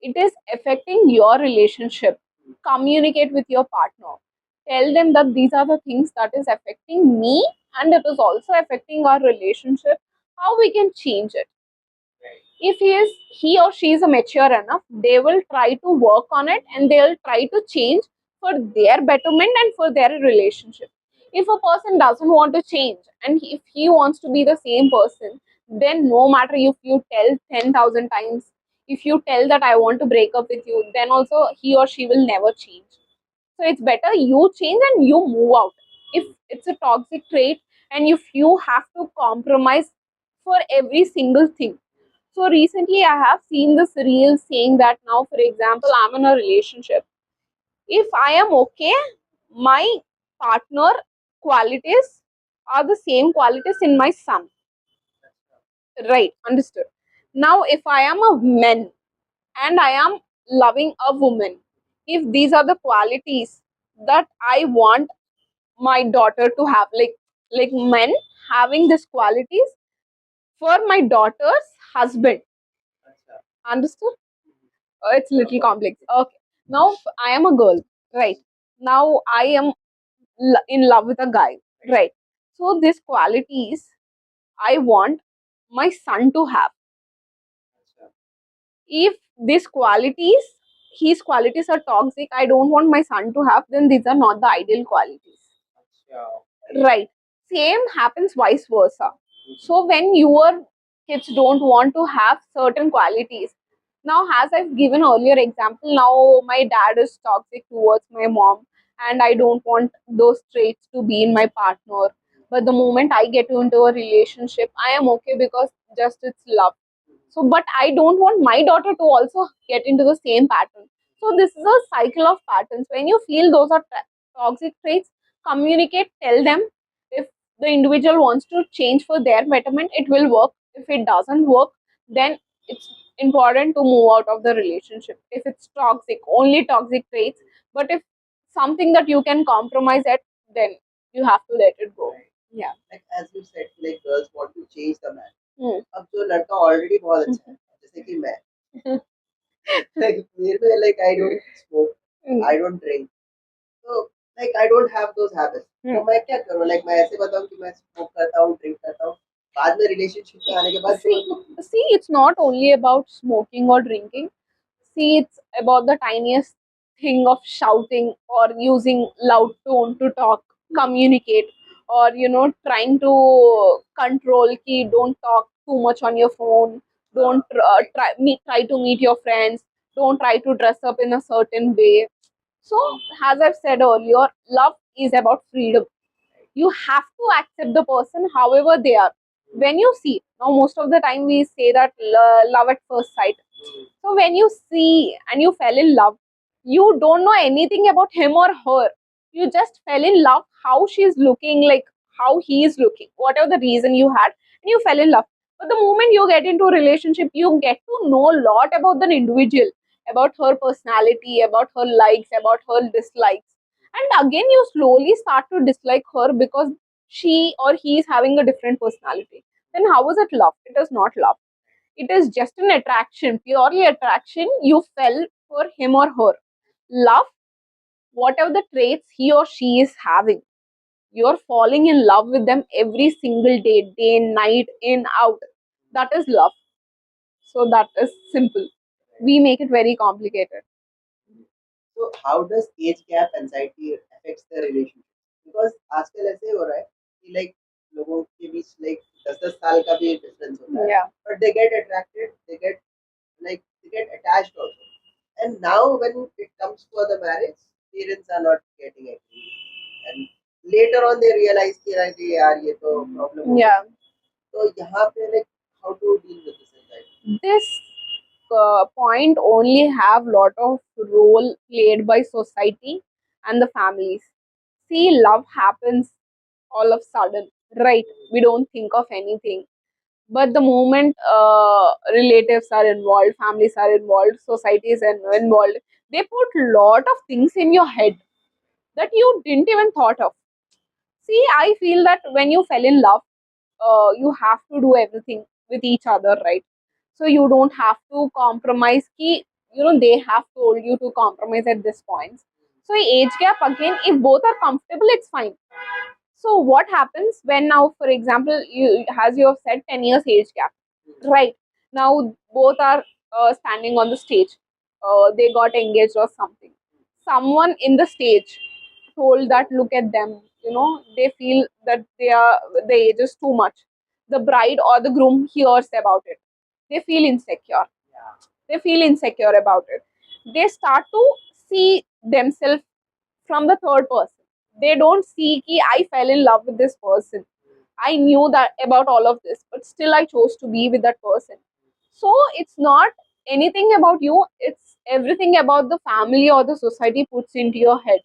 it is affecting your relationship, communicate with your partner, tell them that these are the things that is affecting me and it is also affecting our relationship, how we can change it. If he or she is a mature enough, they will try to work on it and they'll try to change for their betterment and for their relationship. If a person doesn't want to change and if he wants to be the same person, then no matter if you tell 10,000 times, if you tell that I want to break up with you, then also he or she will never change. So it's better you change and you move out. If it's a toxic trait and if you have to compromise for every single thing. So recently I have seen this reel saying that, now for example, I'm in a relationship. If I am okay, my partner qualities are the same qualities in my son. Right, understood. Now if I am a man and I am loving a woman, if these are the qualities that I want my daughter to have, like men having these qualities for my daughter's husband. Understood? It's little complex. Okay. Now I am a girl, right? Now I am in love with a guy, right? So these qualities I want my son to have. If these qualities, his qualities are toxic, I don't want my son to have, then these are not the ideal qualities. Right. Same happens vice versa. So when your kids don't want to have certain qualities, now as I've given earlier example, now my dad is toxic towards my mom and I don't want those traits to be in my partner. But the moment I get into a relationship, I am okay because just it's love. So, but I don't want my daughter to also get into the same pattern. So this is a cycle of patterns. When you feel those are toxic traits, communicate, tell them. If the individual wants to change for their betterment, it will work. If it doesn't work, then it's important to move out of the relationship. If it's toxic, only toxic traits. But if something that you can compromise at, then you have to let it go. Yeah. Like as you said, like girls want to change the man. Hmm. अब जो लड़का already बहुत अच्छा है, जैसे कि मैं, like मेरे में like I don't smoke, I don't drink, so like I don't have those habits. तो मैं क्या करूँ? Like मैं ऐसे बताऊँ कि मैं smoke करता हूँ, drink करता हूँ, बाद में relationship में आने के बाद See, it's not only about smoking or drinking. See, it's about the tiniest thing of shouting or using loud tone to talk, communicate, or trying to control ki don't talk too much on your phone, don't try to meet your friends, don't try to dress up in a certain way. So, as I've said earlier, love is about freedom. You have to accept the person however they are. When you see, now most of the time we say that love at first sight. So when you see and you fell in love, you don't know anything about him or her. You just fell in love how she's looking, like how he is looking, whatever the reason you had, and you fell in love. But the moment you get into a relationship, you get to know a lot about the individual, about her personality, about her likes, about her dislikes. And again, you slowly start to dislike her because she or he is having a different personality. Then how is it love? It is not love. It is just an attraction, purely attraction. You fell for him or her. Love, whatever the traits he or she is having, you're falling in love with them every single day, day, night, in, out. That is love. So that is simple. We make it very complicated. So how does age gap anxiety affects the relationship? Because आजकल ऐसे हो रहा है कि like लोगों के बीच like 10-10 साल का भी difference होता है. Yeah. But they get attracted, they get attached also. And now when it comes for the marriage, parents are not getting agree. And later on they realize कि अरे यार ये तो problem हो. Yeah. तो यहाँ पे like how to deal with this anxiety? This point only have lot of role played by society and the families. See, love happens all of sudden, right? We don't think of anything. But the moment relatives are involved, families are involved, societies are involved, they put lot of things in your head that you didn't even thought of. See, I feel that when you fell in love, you have to do everything with each other, right? So you don't have to compromise. Ki, they have told you to compromise at this point. So age gap again, if both are comfortable, it's fine. So what happens when now, for example, you as you have said, 10 years age gap, right? Now both are standing on the stage. They got engaged or something. Someone in the stage told that look at them. They feel that the age is too much. The bride or the groom hears about it. They feel insecure. They feel insecure about it. They start to see themselves from the third person. They don't see ki I fell in love with this person. I knew that about all of this, but still I chose to be with that person. So it's not anything about you, it's everything about the family or the society puts into your head.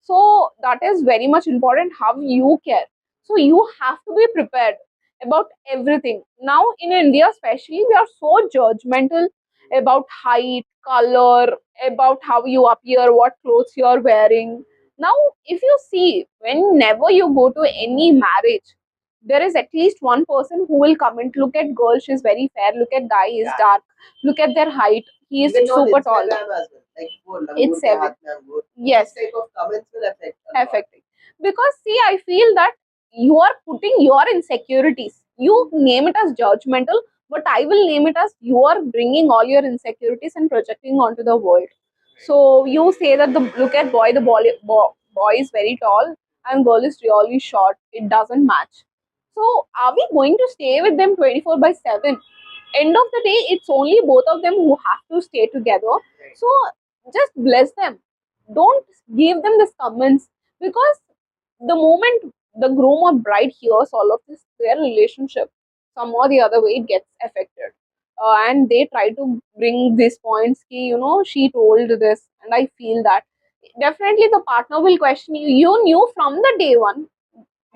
So that is very much important how you care. So you have to be prepared about everything. Now in India, especially, we are so judgmental about height, color, about how you appear, what clothes you are wearing. Now, if you see, whenever you go to any marriage, there is at least one person who will comment, look at girl, she's very fair, look at guy, he's dark, look at their height, he is Even on super tall. Instagram as well. Like वो It's लंगूर के हाथ में अंगूर. Yes. This type of comments will affect a lot. Affecting. Because see, I feel that you are putting your insecurities. You name it as judgmental, but I will name it as you are bringing all your insecurities and projecting onto the world. So you say that the look at boy, the boy is very tall and girl is really short. It doesn't match. So are we going to stay with them 24/7? End of the day, it's only both of them who have to stay together. So just bless them. Don't give them these comments, because the moment the groom or bride hears all of this, their relationship, some or the other way, it gets affected. And they try to bring these points, ki, she told this, and I feel that. Definitely, the partner will question you. You knew from the day one.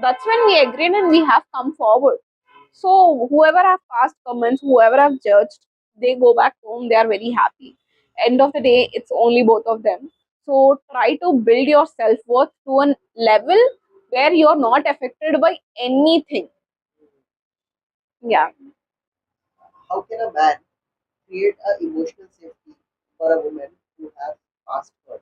That's when we agreed and we have come forward. So whoever have passed comments, whoever have judged, they go back home, they are very happy. End of the day, it's only both of them. So try to build your self-worth to a level where you're not affected by anything. Yeah. How can a man create a emotional safety for a woman who has passed hurt?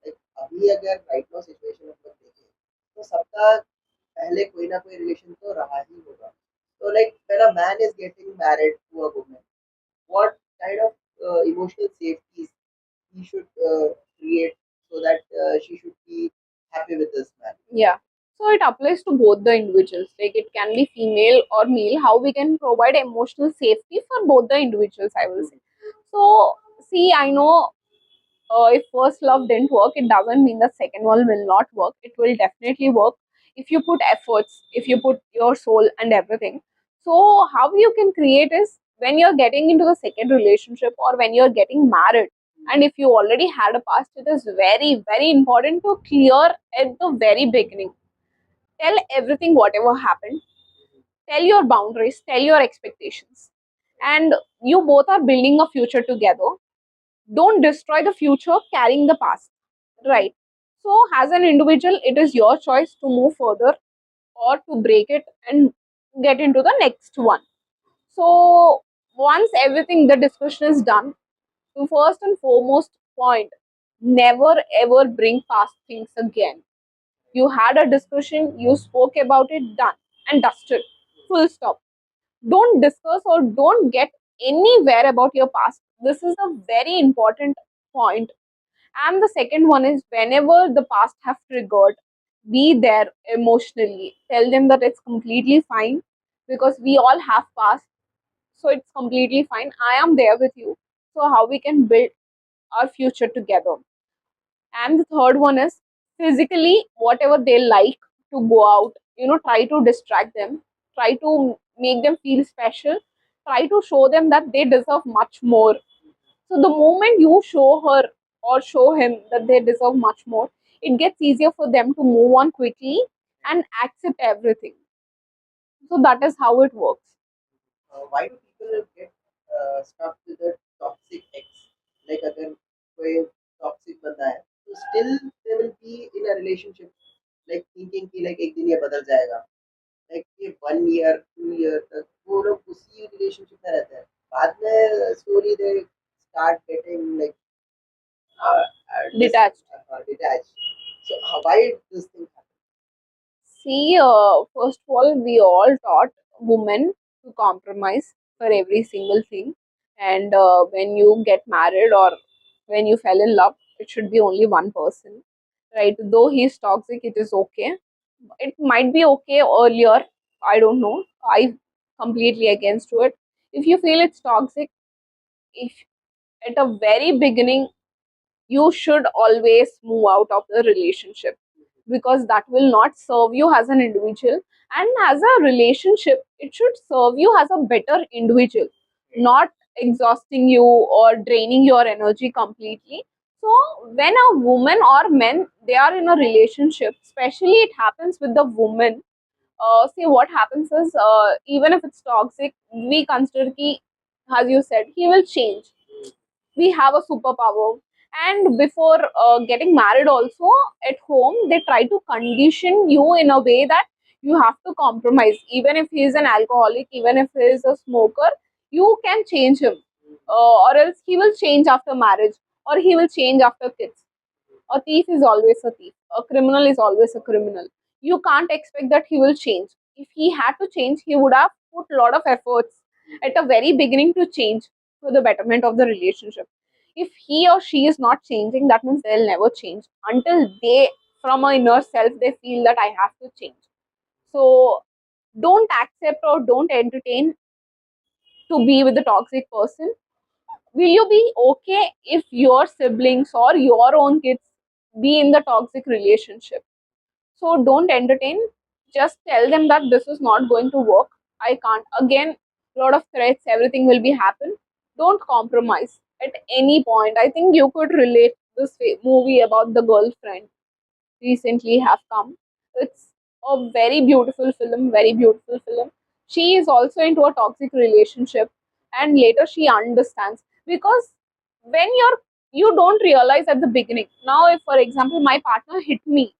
Like अभी अगर right now situation हम लोग देखें तो सबका पहले कोई ना कोई रिलेशन तो रहा ही होगा. So like when a man is getting married to a woman, what kind of emotional safeties he should create so that she should be happy with this man? Yeah. So it applies to both the individuals. Like it can be female or male. How we can provide emotional safety for both the individuals, I will say. So see, I know if first love didn't work, it doesn't mean the second one will not work. It will definitely work if you put efforts, if you put your soul and everything. So how you can create is when you're getting into the second relationship or when you're getting married, and if you already had a past, it is very, very important to clear at the very beginning. Tell everything, whatever happened. Tell your boundaries, tell your expectations. And you both are building a future together. Don't destroy the future carrying the past. Right. So, as an individual, it is your choice to move further or to break it and get into the next one. So, once everything, the discussion is done, the first and foremost point, never ever bring past things again. You had a discussion, you spoke about it, done and dusted. Full stop. Don't discuss or don't get anywhere about your past. This is a very important point. And the second one is whenever the past have triggered, be there emotionally. Tell them that it's completely fine because we all have past. So it's completely fine. I am there with you. So how we can build our future together. And the third one is physically, whatever they like to go out, try to distract them, try to make them feel special, try to show them that they deserve much more. So the moment you show her or show him that they deserve much more, it gets easier for them to move on quickly and accept everything. So that is how it works. Why do people get stuck with a toxic ex? Like अगर कोई toxic बंदा है, तो still they will be in a relationship, like thinking कि like एक दिन ये बदल जाएगा. Like ये 1 year, 2 year तक वो लोग उसी relationship में रहते हैं. बाद में slowly they start getting like Detached. detached. So why this thing happen? See, first of all, we all taught women to compromise for every single thing. And when you get married or when you fell in love, it should be only one person, right? Though he's toxic, it is okay. It might be okay earlier. I don't know. I completely against to it. If you feel it's toxic, if at a very beginning you should always move out of the relationship because that will not serve you as an individual, and as a relationship it should serve you as a better individual, not exhausting you or draining your energy completely. So when a woman or men they are in a relationship, especially it happens with the woman, see what happens is even if it's toxic, we consider ki, as you said, he will change. We have a superpower. And before getting married also, at home they try to condition you in a way that you have to compromise. Even if he is an alcoholic, even if he is a smoker, you can change him, or else he will change after marriage, or he will change after kids. A thief is always a thief, a criminal is always a criminal. You can't expect that he will change. If he had to change, he would have put a lot of efforts at the very beginning to change for the betterment of the relationship. If he or she is not changing, that means they'll never change until they, from a inner self, they feel that I have to change. So don't accept or don't entertain to be with the toxic person. Will you be okay if your siblings or your own kids be in the toxic relationship? So don't entertain. Just tell them that this is not going to work. I can't. Again, lot of threats. Everything will be happen. Don't compromise at any point. I think you could relate this movie about the girlfriend recently have come. It's a very beautiful film. Very beautiful film. she is also into a toxic relationship, and later she understands. Because when you don't realize at the beginning. Now, if for example my partner hit me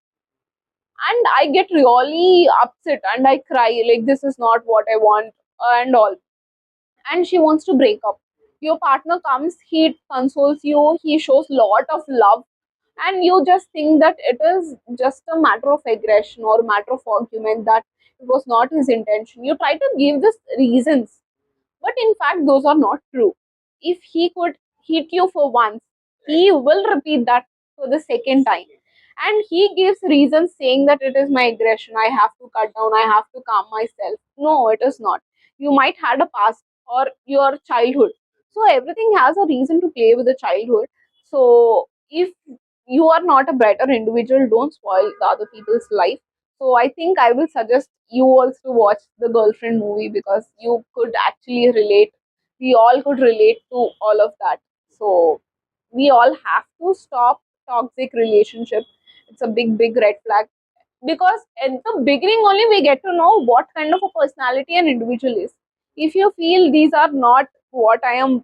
and I get really upset and I cry like this is not what I want and all, and she wants to break up, your partner comes, he consoles you, he shows lot of love, and you just think that it is just a matter of aggression or matter of argument, that it was not his intention. You try to give this reasons, but in fact those are not true. If he could hit you for once, he will repeat that for the second time, and he gives reasons saying that it is my aggression, I have to cut down, I have to calm myself. No, it is not. You might had a past or your childhood, so everything has a reason to play with the childhood. So if you are not a better individual, don't spoil the other people's life. So I think I will suggest you also watch the Girlfriend movie, because you could actually relate. We all could relate to all of that. So we all have to stop toxic relationship. It's a big, big red flag, because at the beginning only we get to know what kind of a personality an individual is. If you feel these are not what I am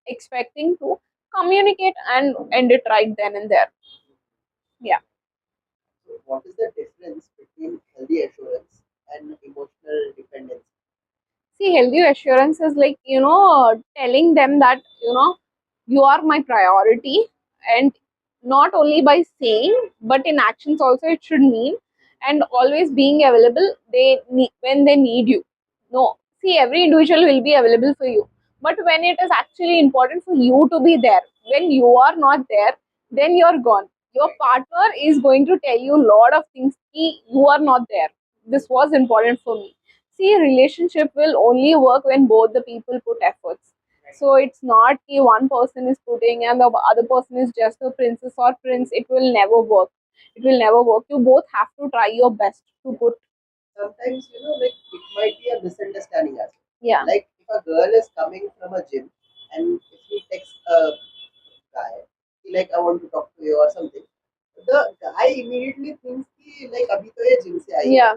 expecting to, communicate and end it right then and there. Yeah. So what is the difference between healthy assurance and emotional dependence? See, healthy assurance is like, telling them that, you are my priority, and not only by saying, but in actions also it should mean, and always being available when they need you. No, see, every individual will be available for you, but when it is actually important for you to be there, when you are not there, then you're gone. Your partner is going to tell you a lot of things. "Ki, you are not there. This was important for me." See, a relationship will only work when both the people put efforts. So it's not that one person is putting and the other person is just a princess or prince. It will never work. It will never work. You both have to try your best to put. Sometimes, like it might be a misunderstanding as well. Yeah. Like if a girl is coming from a gym and if he texts a guy, he like I want to talk to you or something, the guy immediately thinks कि like अभी तो ये gym से आई है, Yeah.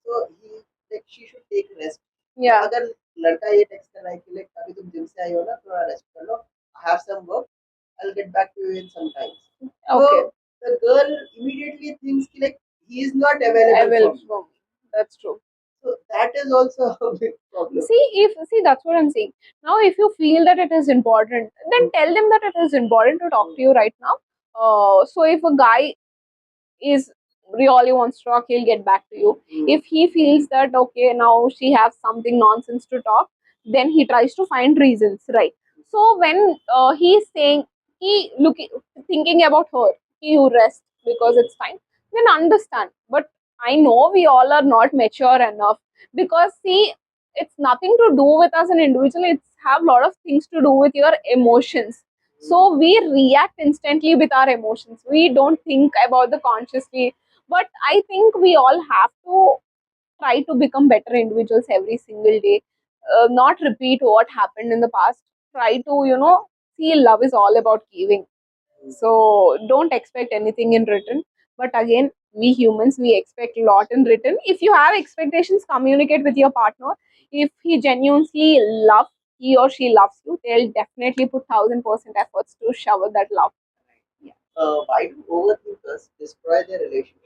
so he like she should take rest. Yeah. अगर लड़का ये text कर रहा है कि like अभी तुम जिम से आई हो ना थोड़ा रेस्ट कर लो, I have some work, I'll get back to you in some time. Okay. So the girl immediately thinks कि like he is not available for me. For me. That's true. So that is also a big problem. See, that's what I'm saying. Now, if you feel that it is important, then tell them that it is important to talk to you right now. So if a guy is really wants to talk, he'll get back to you. If he feels that okay, now she has something nonsense to talk, then he tries to find reasons, right? So when he's saying he looking thinking about her, you rest because it's fine, then understand. But I know we all are not mature enough, because see, it's nothing to do with us an individual. It's have a lot of things to do with your emotions. So we react instantly with our emotions. We don't think about the consciously. But I think we all have to try to become better individuals every single day. Not repeat what happened in the past. Try to, see, love is all about giving. So don't expect anything in return. But again, we humans, we expect a lot in return. If you have expectations, communicate with your partner. If he genuinely loves, he or she loves you, they'll definitely put 1000% efforts to shower that love. Yeah. Why do overthinkers destroy their relationships?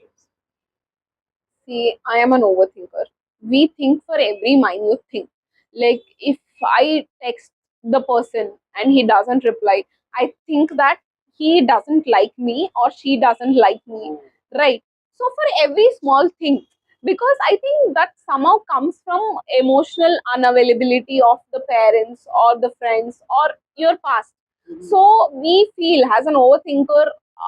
See, I am an overthinker. We think for every minute thing. Like if I text the person and he doesn't reply, I think that he doesn't like me or she doesn't like me. Right. So for every small thing, because I think that somehow comes from emotional unavailability of the parents or the friends or your past. So we feel as an overthinker,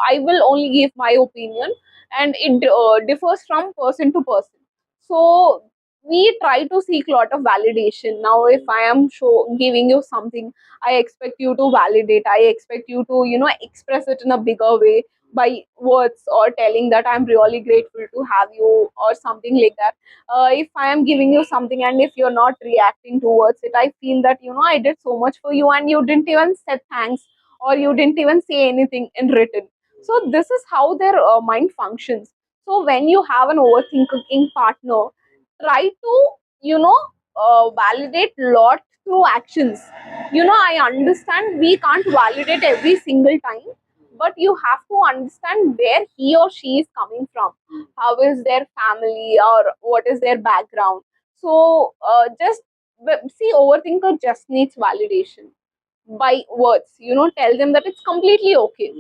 I will only give my opinion, and it differs from person to person. So we try to seek a lot of validation. Now if I am giving you something, I expect you to validate, I expect you to express it in a bigger way by words, or telling that I'm really grateful to have you or something like that. If I am giving you something and if you're not reacting towards it, I feel that I did so much for you and you didn't even say thanks, or you didn't even say anything in written. So this is how their mind functions. So when you have an overthinking partner, try to you know validate lot through actions. I understand we can't validate every single time, but you have to understand where he or she is coming from, how is their family, or what is their background. So just see, overthinker just needs validation by words. Tell them that it's completely okay.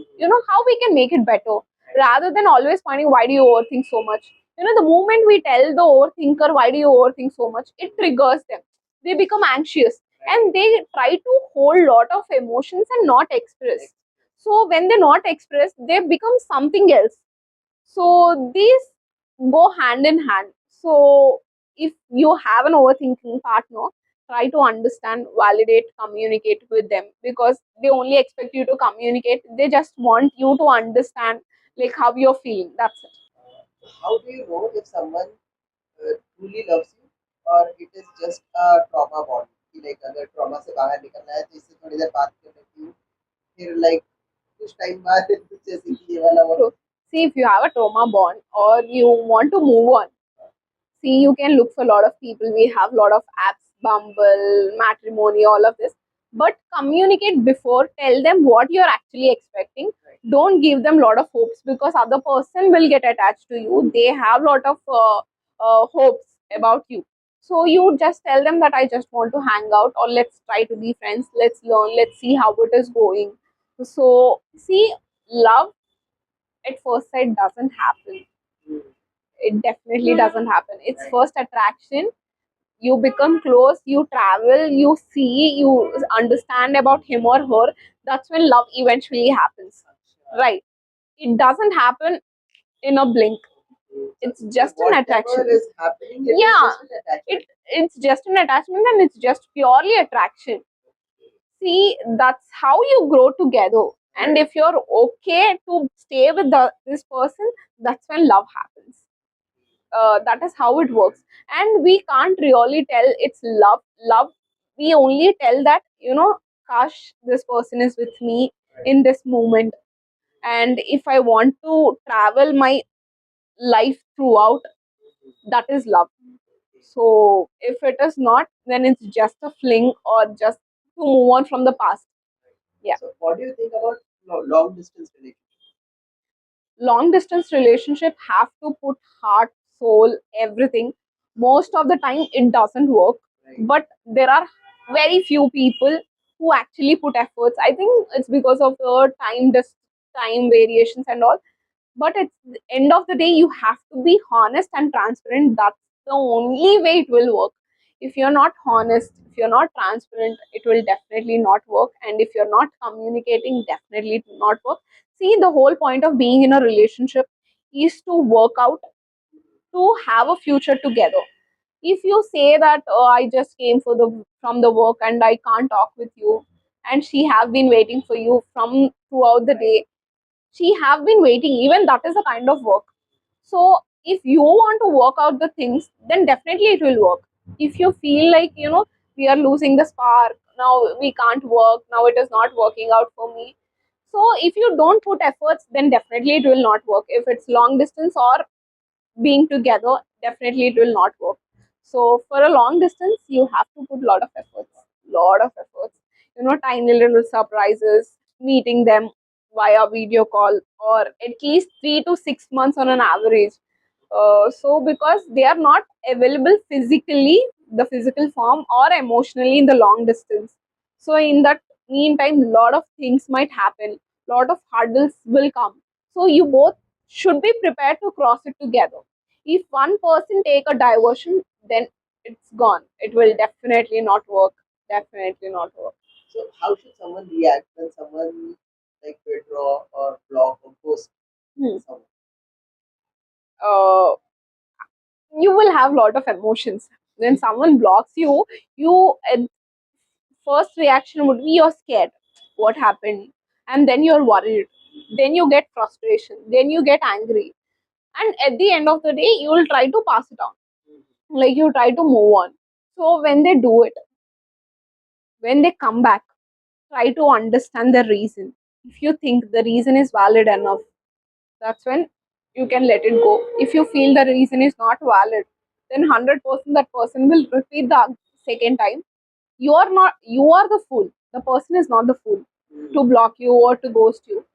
How we can make it better, rather than always finding why do you overthink so much. The moment we tell the overthinker why do you overthink so much, it triggers them. They become anxious, and they try to hold lot of emotions and not express. So when they not express, they become something else. So these go hand in hand. So if you have an overthinking partner, try to understand, validate, communicate with them, because they only expect you to communicate. They just want you to understand like how you're feeling. That's it. How do you know if someone truly loves you और it is just a trauma bond कि like अगर trauma से बाहर निकलना है तो इससे थोड़ी देर बात कर लेती हूँ फिर like कुछ टाइम बाद जैसे कि ये वाला वो So, see, if you have a trauma bond or you want to move on, see, you can look for a lot of people. We have a lot of apps, Bumble, Matrimony, all of this. But communicate before. Tell them what you're actually expecting. Don't give them a lot of hopes, because other person will get attached to you. They have a lot of hopes about you. So you just tell them that I just want to hang out, or let's try to be friends. Let's learn. Let's see how it is going. So see, love at first sight doesn't happen. It definitely doesn't happen. It's first attraction. You become close, you travel, you see, you understand about him or her. That's when love eventually happens, right? It doesn't happen in a blink. It's just an attraction. whatever is happening it is Yeah, just an attachment. it's just an attachment, and it's just purely attraction. See, that's how you grow together. And if you're okay to stay with this person, that's when love happens. That is how it works. And we can't really tell it's love. We only tell that, gosh, this person is with me in this moment, and if I want to travel my life throughout, that is love. So if it is not, then it's just a fling, or just to move on from the past. Yeah. So what do you think about long distance relationship? Long distance relationship have to put heart, soul, everything. Most of the time it doesn't work, Right. but there are very few people who actually put efforts. I think it's because of the time variations and all. But at the end of the day, you have to be honest and transparent. That's the only way it will work. If you're not honest, if you're not transparent, it will definitely not work. And if you're not communicating, definitely it will not work. See, the whole point of being in a relationship is to work out, to have a future together. If you say that, oh, I just came from the work and I can't talk with you, and she have been waiting for you from throughout the day, she have been waiting, even that is a kind of work. So if you want to work out the things, then definitely it will work. If you feel like, we are losing the spark now, we can't work now, it is not working out for me. So if you don't put efforts, then definitely it will not work. If it's long distance or being together, definitely it will not work. So for a long distance, you have to put lot of efforts. Tiny little surprises, meeting them via video call, or at least 3 to 6 months on an average. So because they are not available physically, the physical form, or emotionally in the long distance. So in that meantime, lot of things might happen, lot of hurdles will come. So you both should be prepared to cross it together. If one person take a diversion, then it's gone. It will definitely not work. Definitely not work. So how should someone react when someone like withdraw or block or ghost Hmm. someone? Uh, you will have lot of emotions when someone blocks you. First reaction would be you're scared. What happened? And then you're worried. Then you get frustration. Then you get angry. And at the end of the day, you will try to pass it on. Like you try to move on. So when they do it, when they come back, try to understand the reason. If you think the reason is valid enough, that's when you can let it go. If you feel the reason is not valid, then 100% that person will repeat the second time, you are the fool. The person is not the fool to block you or to ghost you.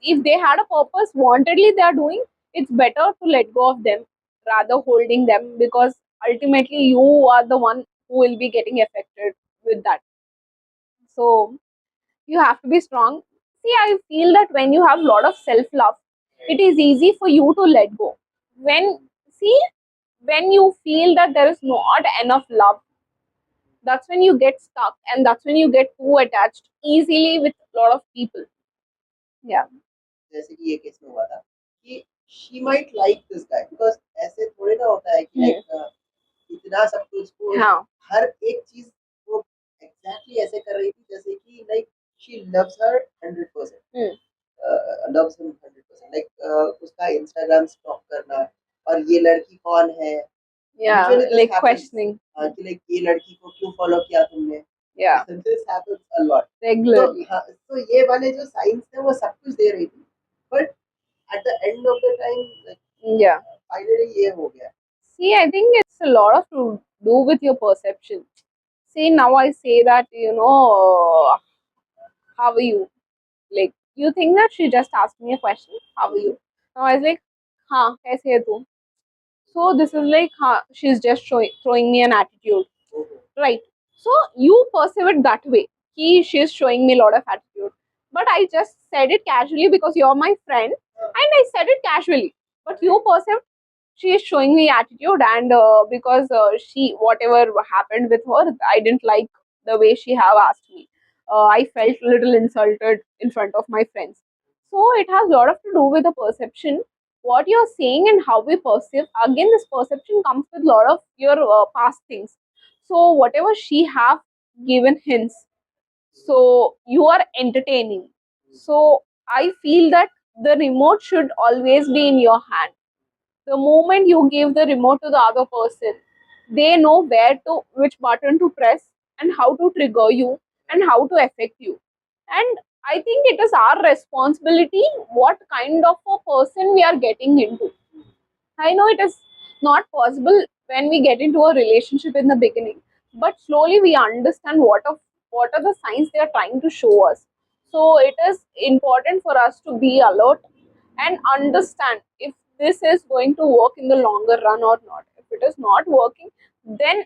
If they had a purpose, wantedly they are doing, it's better to let go of them rather holding them, because ultimately you are the one who will be getting affected with that. So you have to be strong. See, I feel that when you have a lot of self love, it is easy for you to let go. When see, when you feel that there is not enough love, that's when you get stuck, and that's when you get too attached easily with a lot of people. Yeah. जैसे कि ये case में हुआ था कि she might like this guy because ऐसे थोड़ी ना होता है कि like इतना सब कुछ वो हाँ. हर एक चीज वो एग्जैक्टली ऐसे कर रही थी जैसे कि like she loves her 100%, loves him 100%, like उसका इंस्टाग्राम स्टॉक करना और ये लड़की कौन है, Yeah, usually this like happens, questioning. कि like ये लड़की को क्यों फॉलो किया तुमने, Yeah, this happens a lot. तो regularly. हाँ, तो ये वाले जो साइंस थे वो सब कुछ दे रही थी, but at the end of the time, like, Yeah. finally ये हो गया. See, I think it's a lot of to do with your perception. See, now I say that, how are you? Like, you think that she just asked me a question, how are you? Now I was like, हाँ, कैसे है तू? So this is like, she's just throwing me an attitude, right? So you perceive it that way. She is showing me a lot of attitude, but I just said it casually because you're my friend, and I said it casually. But you perceive she is showing me attitude, and because she whatever happened with her, I didn't like the way she have asked me. I felt a little insulted in front of my friends. So it has a lot of to do with the perception, what you're saying and how we perceive. Again, this perception comes with a lot of your past things. So whatever she have given hints, so you are entertaining. So I feel that the remote should always be in your hand. The moment you give the remote to the other person, they know where to, which button to press, and how to trigger you, and how to affect you. And I think it is our responsibility what kind of a person we are getting into. I know it is not possible when we get into a relationship in the beginning, but slowly we understand what are the signs they are trying to show us. So it is important for us to be alert and understand if this is going to work in the longer run or not. If it is not working, then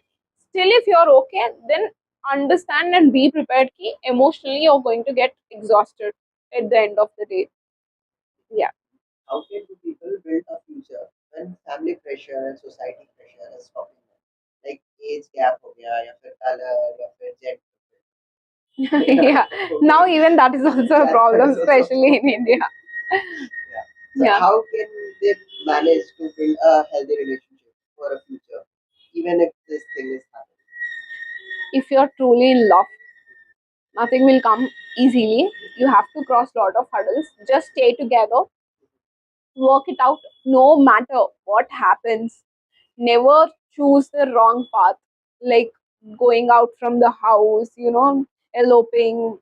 still if you're okay, then understand and be prepared ki emotionally you're going to get exhausted at the end of the day. Yeah. How can two people build a future when family pressure and society pressure is stopping them? Like age gap हो गया या फिर color या फिर gender. Yeah. Now even that is also a problem, especially in India. Yeah. So Yeah. how can they manage to build a healthy relationship for a future, even if this thing is happening? If you're truly in love, nothing will come easily. You have to cross a lot of hurdles. Just stay together, work it out no matter what happens. Never choose the wrong path, like going out from the house, eloping,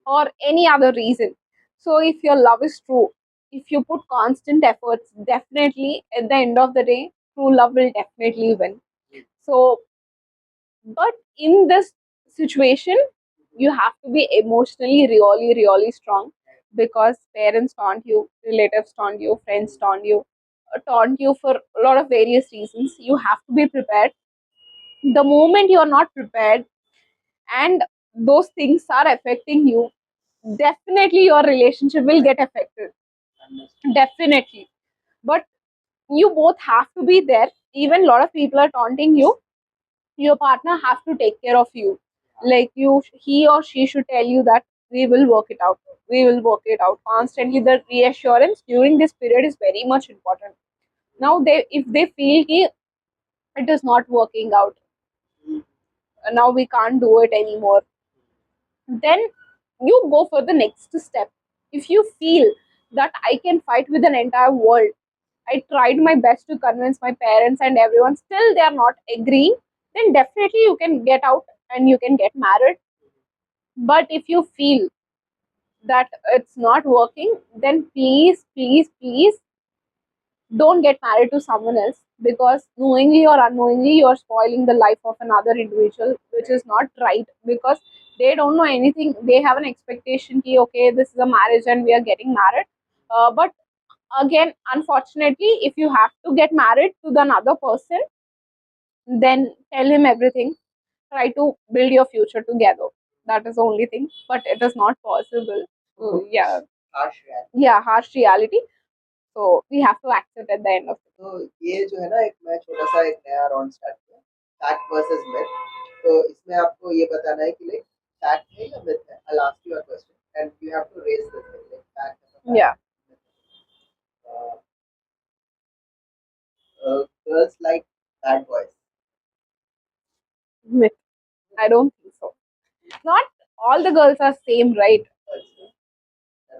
or any other reason. So, if your love is true, if you put constant efforts, definitely at the end of the day, true love will definitely win. So, but in this situation, you have to be emotionally really, really strong, because parents taunt you, relatives taunt you, friends taunt you for a lot of various reasons. You have to be prepared. The moment you are not prepared and those things are affecting you, definitely your relationship will get affected. Definitely. But you both have to be there. Even a lot of people are taunting you. Your partner have to take care of you. Like he or she should tell you that we will work it out. We will work it out. Constantly, the reassurance during this period is very much important. Now, if they feel ki it is not working out, now we can't do it anymore, then you go for the next step. If you feel that I can fight with an entire world, I tried my best to convince my parents and everyone, still they are not agreeing, then definitely you can get out and you can get married. But if you feel that it's not working, then please, please, please don't get married to someone else. because knowingly or unknowingly you are spoiling the life of another individual, which is not right, because they don't know anything. They have an expectation ki okay, this is a marriage and we are getting married. But again, unfortunately, if you have to get married to the another person, then tell him everything. Try to build your future together. That is the only thing, but it is not possible. Yeah, harsh reality. yeah, harsh reality. So we have to accept at the end of it. तो ये जो है ना, एक मैं छोटा सा एक नया राउंड स्टार्ट किया, फैक्ट वर्सेस मिथ। तो इसमें आपको ये बताना है कि लाइक फैक्ट है या मिथ है। I ask you a question and you have to raise this thing like fact है। Yeah, Girls like bad boys। myth. I don't think so. Not all the girls are same, right?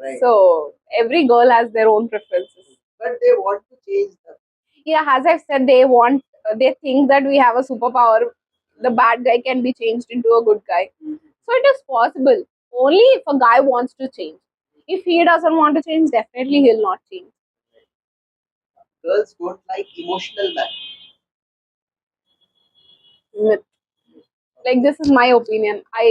Right. So every girl has their own preferences. But they want to change them। Yeah, as I've said, they think that we have a superpower. The bad guy can be changed into a good guy. So it is possible. Only if a guy wants to change. If he doesn't want to change, definitely he'll not change. Girls don't like emotional men। Myth. Like, this is my opinion. I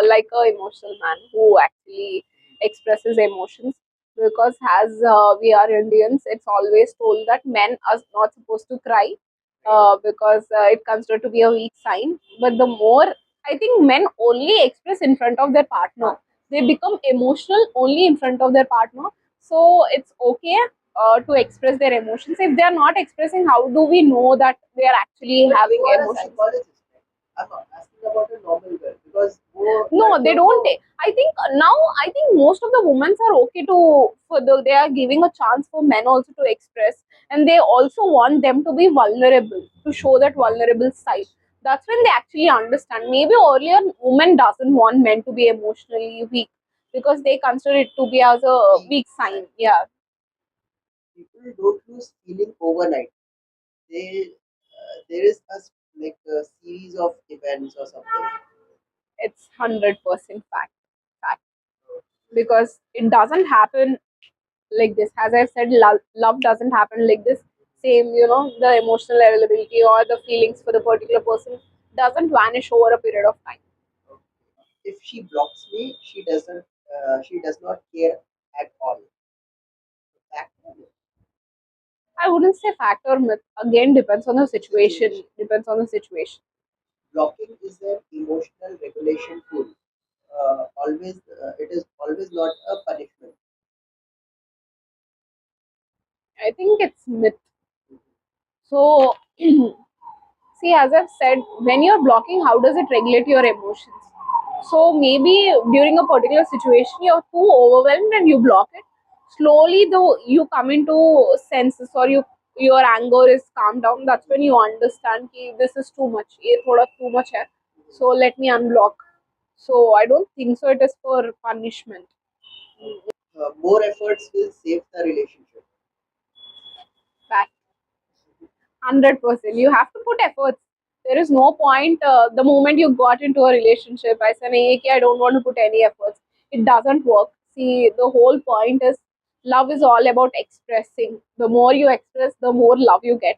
like a emotional man who actually expresses emotions, because as we are Indians, it's always told that men are not supposed to cry, because it considered to be a weak sign. But the more, I think, men only express in front of their partner. They become emotional only in front of their partner. So it's okay to express their emotions. If they are not expressing, how do we know that they are actually But having you are a emotions? psychologist, right? I'm not asking about a normal girl because No, they don't. I think now, I think most of the women are okay to, they are giving a chance for men also to express, and they also want them to be vulnerable, to show that vulnerable side. That's when they actually understand. Maybe earlier women doesn't want men to be emotionally weak, because they consider it to be as a weak sign. Yeah, people don't lose feeling overnight। They there is like a series of events or something। it's 100% fact, because it doesn't happen like this. As I said, love doesn't happen like this. Same, the emotional availability or the feelings for the particular person doesn't vanish over a period of time. If she blocks me, she does not care at all। Fact or myth? I wouldn't say fact or myth. Again, depends on the situation. Depends on the situation. Blocking is an emotional regulation tool। Always, it is always not a punishment। I think it's myth. So, see, as I've said, when you're blocking, how does it regulate your emotions? So maybe during a particular situation, you're too overwhelmed and you block it. Slowly, though, you come into senses, or your anger is calmed down. That's when you understand कि this is too much. ये थोड़ा too much है. So let me unblock. So I don't think so. It is for punishment. More efforts will save the relationship। Fact. 100%. You have to put efforts. There is no point the moment you got into a relationship, I say, "Nahi, I don't want to put any efforts." It doesn't work. See, the whole point is love is all about expressing. The more you express, the more love you get.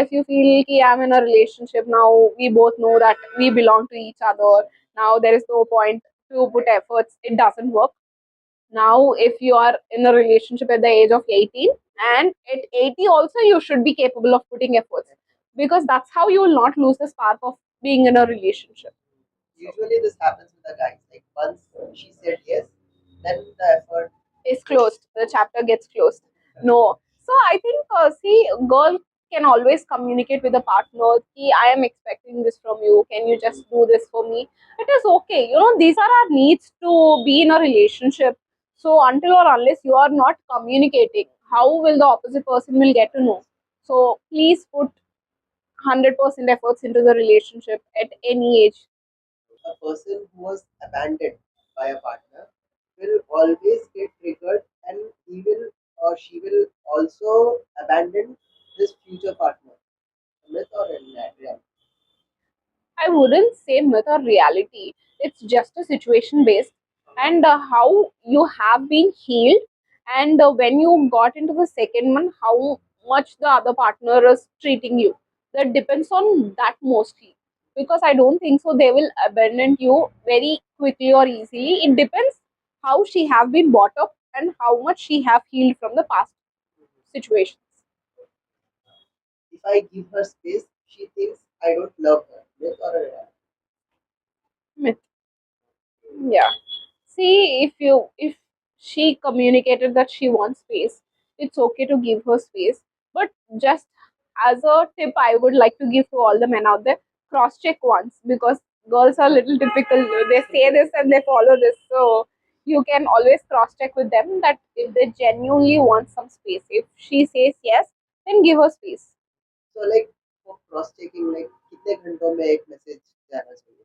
If you feel ki I'm in a relationship now, we both know that we belong to each other. Now there is no point to put efforts. It doesn't work. Now, if you are in a relationship at the age of 18, and at 80 also, you should be capable of putting efforts, because that's how you will not lose the spark of being in a relationship. Usually, this happens with the guys. Like once she said yes, then the effort Is closed. The chapter gets closed. No. So I think, see, girl can always communicate with the partner. See, I am expecting this from you. Can you just do this for me? It is okay. These are our needs to be in a relationship. So until or unless you are not communicating, how will the opposite person will get to know? So please put 100% efforts into the relationship at any age. a person who was abandoned by a partner will always get triggered, and he will or she will also abandon his future partner। Myth or reality? I wouldn't say myth or reality. It's just a situation based, and how you have been healed, and when you got into the second one, how much the other partner is treating you. That depends on that mostly, because I don't think so they will abandon you very quickly or easily. It depends how she have been brought up and how much she have healed from the past situations. If I give her space, she thinks I don't love her. Myth or a reality? Myth. Yeah. See, if she communicated that she wants space, it's okay to give her space. But just as a tip, I would like to give to all the men out there: cross check once, because girls are little typical. They say this and they follow this, so you can always cross check with them that if they genuinely want some space. If she says yes, then give her space. So like for cross checking, like कितने घंटों में एक message जाना चाहिए?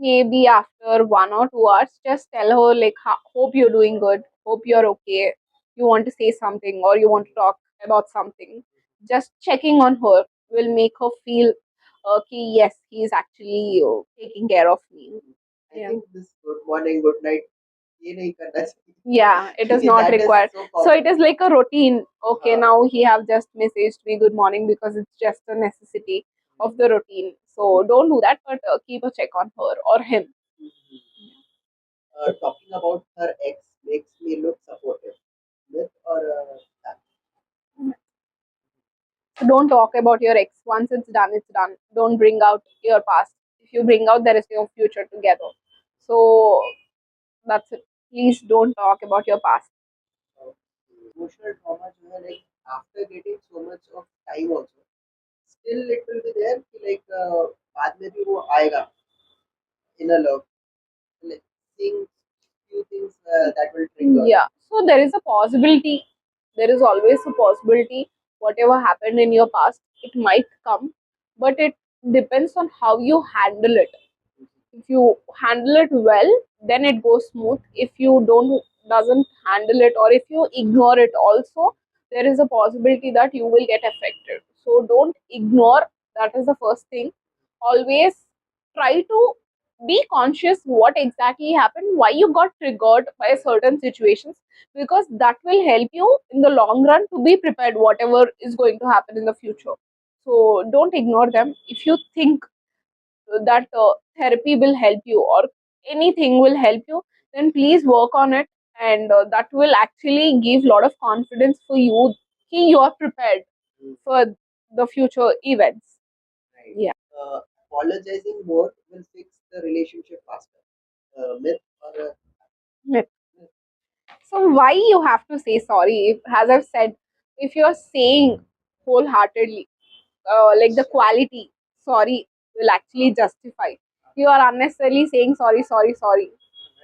Maybe after 1 or 2 hours, just tell her like, hope you're doing good, hope you're okay, you want to say something or you want to talk about something. Just checking on her will make her feel ki, yes, he is actually taking care of me. I Yeah. think this good morning, good night, ये नहीं करना चाहिए. Yeah, it is not That is required. so So it common. is like a routine. Okay, हाँ. now he have just messaged me good morning because it's just a necessity of the routine. So don't do that, but keep a check on her or him. Talking about her ex makes me look supportive. Myth or fact? So don't talk about your ex. Once it's done, it's done. Don't bring out your past. If you bring out, there is no future together. So that's it. Please don't talk about your past. Emotional trauma जो है, like after getting so much of time also, still it will be there कि like बाद में भी वो आएगा in a love, like seeing few things that will trigger. Yeah. So there is a possibility. There is always a possibility. Whatever happened in your past, it might come, but it depends on how you handle it. If you handle it well, then it goes smooth. If you don't doesn't handle it, or if you ignore it also, there is a possibility that you will get affected. So don't ignore. That is the first thing. Always try to be conscious what exactly happened, why you got triggered by certain situations, because that will help you in the long run to be prepared whatever is going to happen in the future. So don't ignore them. If you think that therapy will help you or anything will help you, then please work on it, and that will actually give a lot of confidence for you that you are prepared for the future events. Right. Yeah. Apologizing more will fix the relationship faster. Myth or Myth. So why you have to say sorry? As I've said, if you're saying wholeheartedly, like the quality sorry will actually justify. You are unnecessarily saying sorry, sorry, sorry.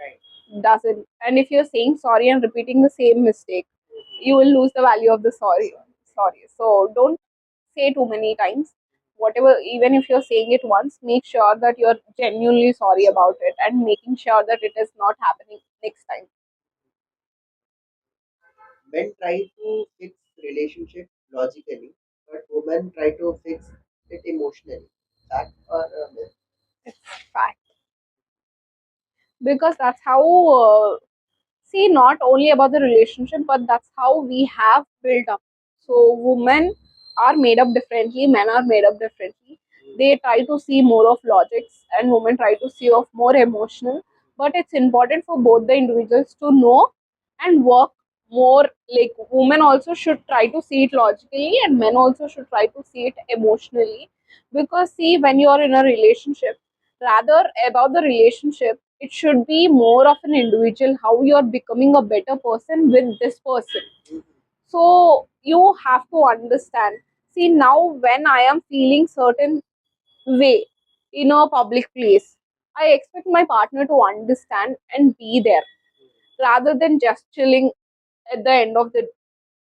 right. Doesn't. And if you're saying sorry and repeating the same mistake, you will lose the value of the sorry. Sorry. So don't say too many times. Whatever, even if you're saying it once, make sure that you're genuinely sorry about it and making sure that it is not happening next time. Men try to fix relationship logically, but women try to fix it emotionally. Fact or myth? It's fact. Because that's how see, not only about the relationship, but that's how we have built up. So women are made up differently, men are made up differently. They try to see more of logics and women try to see of more emotional. But it's important for both the individuals to know and work more. Like women also should try to see it logically and men also should try to see it emotionally. Because see, when you are in a relationship, rather about the relationship, it should be more of an individual, how you are becoming a better person with this person. So you have to understand. See, now when I am feeling certain way in a public place, I expect my partner to understand and be there rather than just chilling at the end of the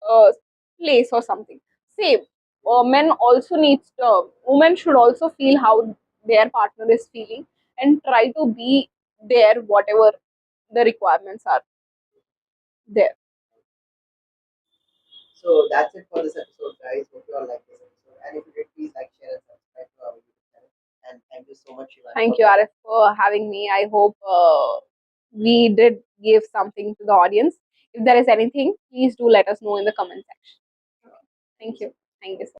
uh, place or something. Same. Men also needs women should also feel how their partner is feeling and try to be there whatever the requirements are there. So that's it for this episode, guys. Hope you all like this episode. And if you did, please like, share, and subscribe to our YouTube channel. And thank you so much, Shivani. Thank you, Arif, for having me. I hope we did give something to the audience. If there is anything, please do let us know in the comment section. Thank you. Thank you so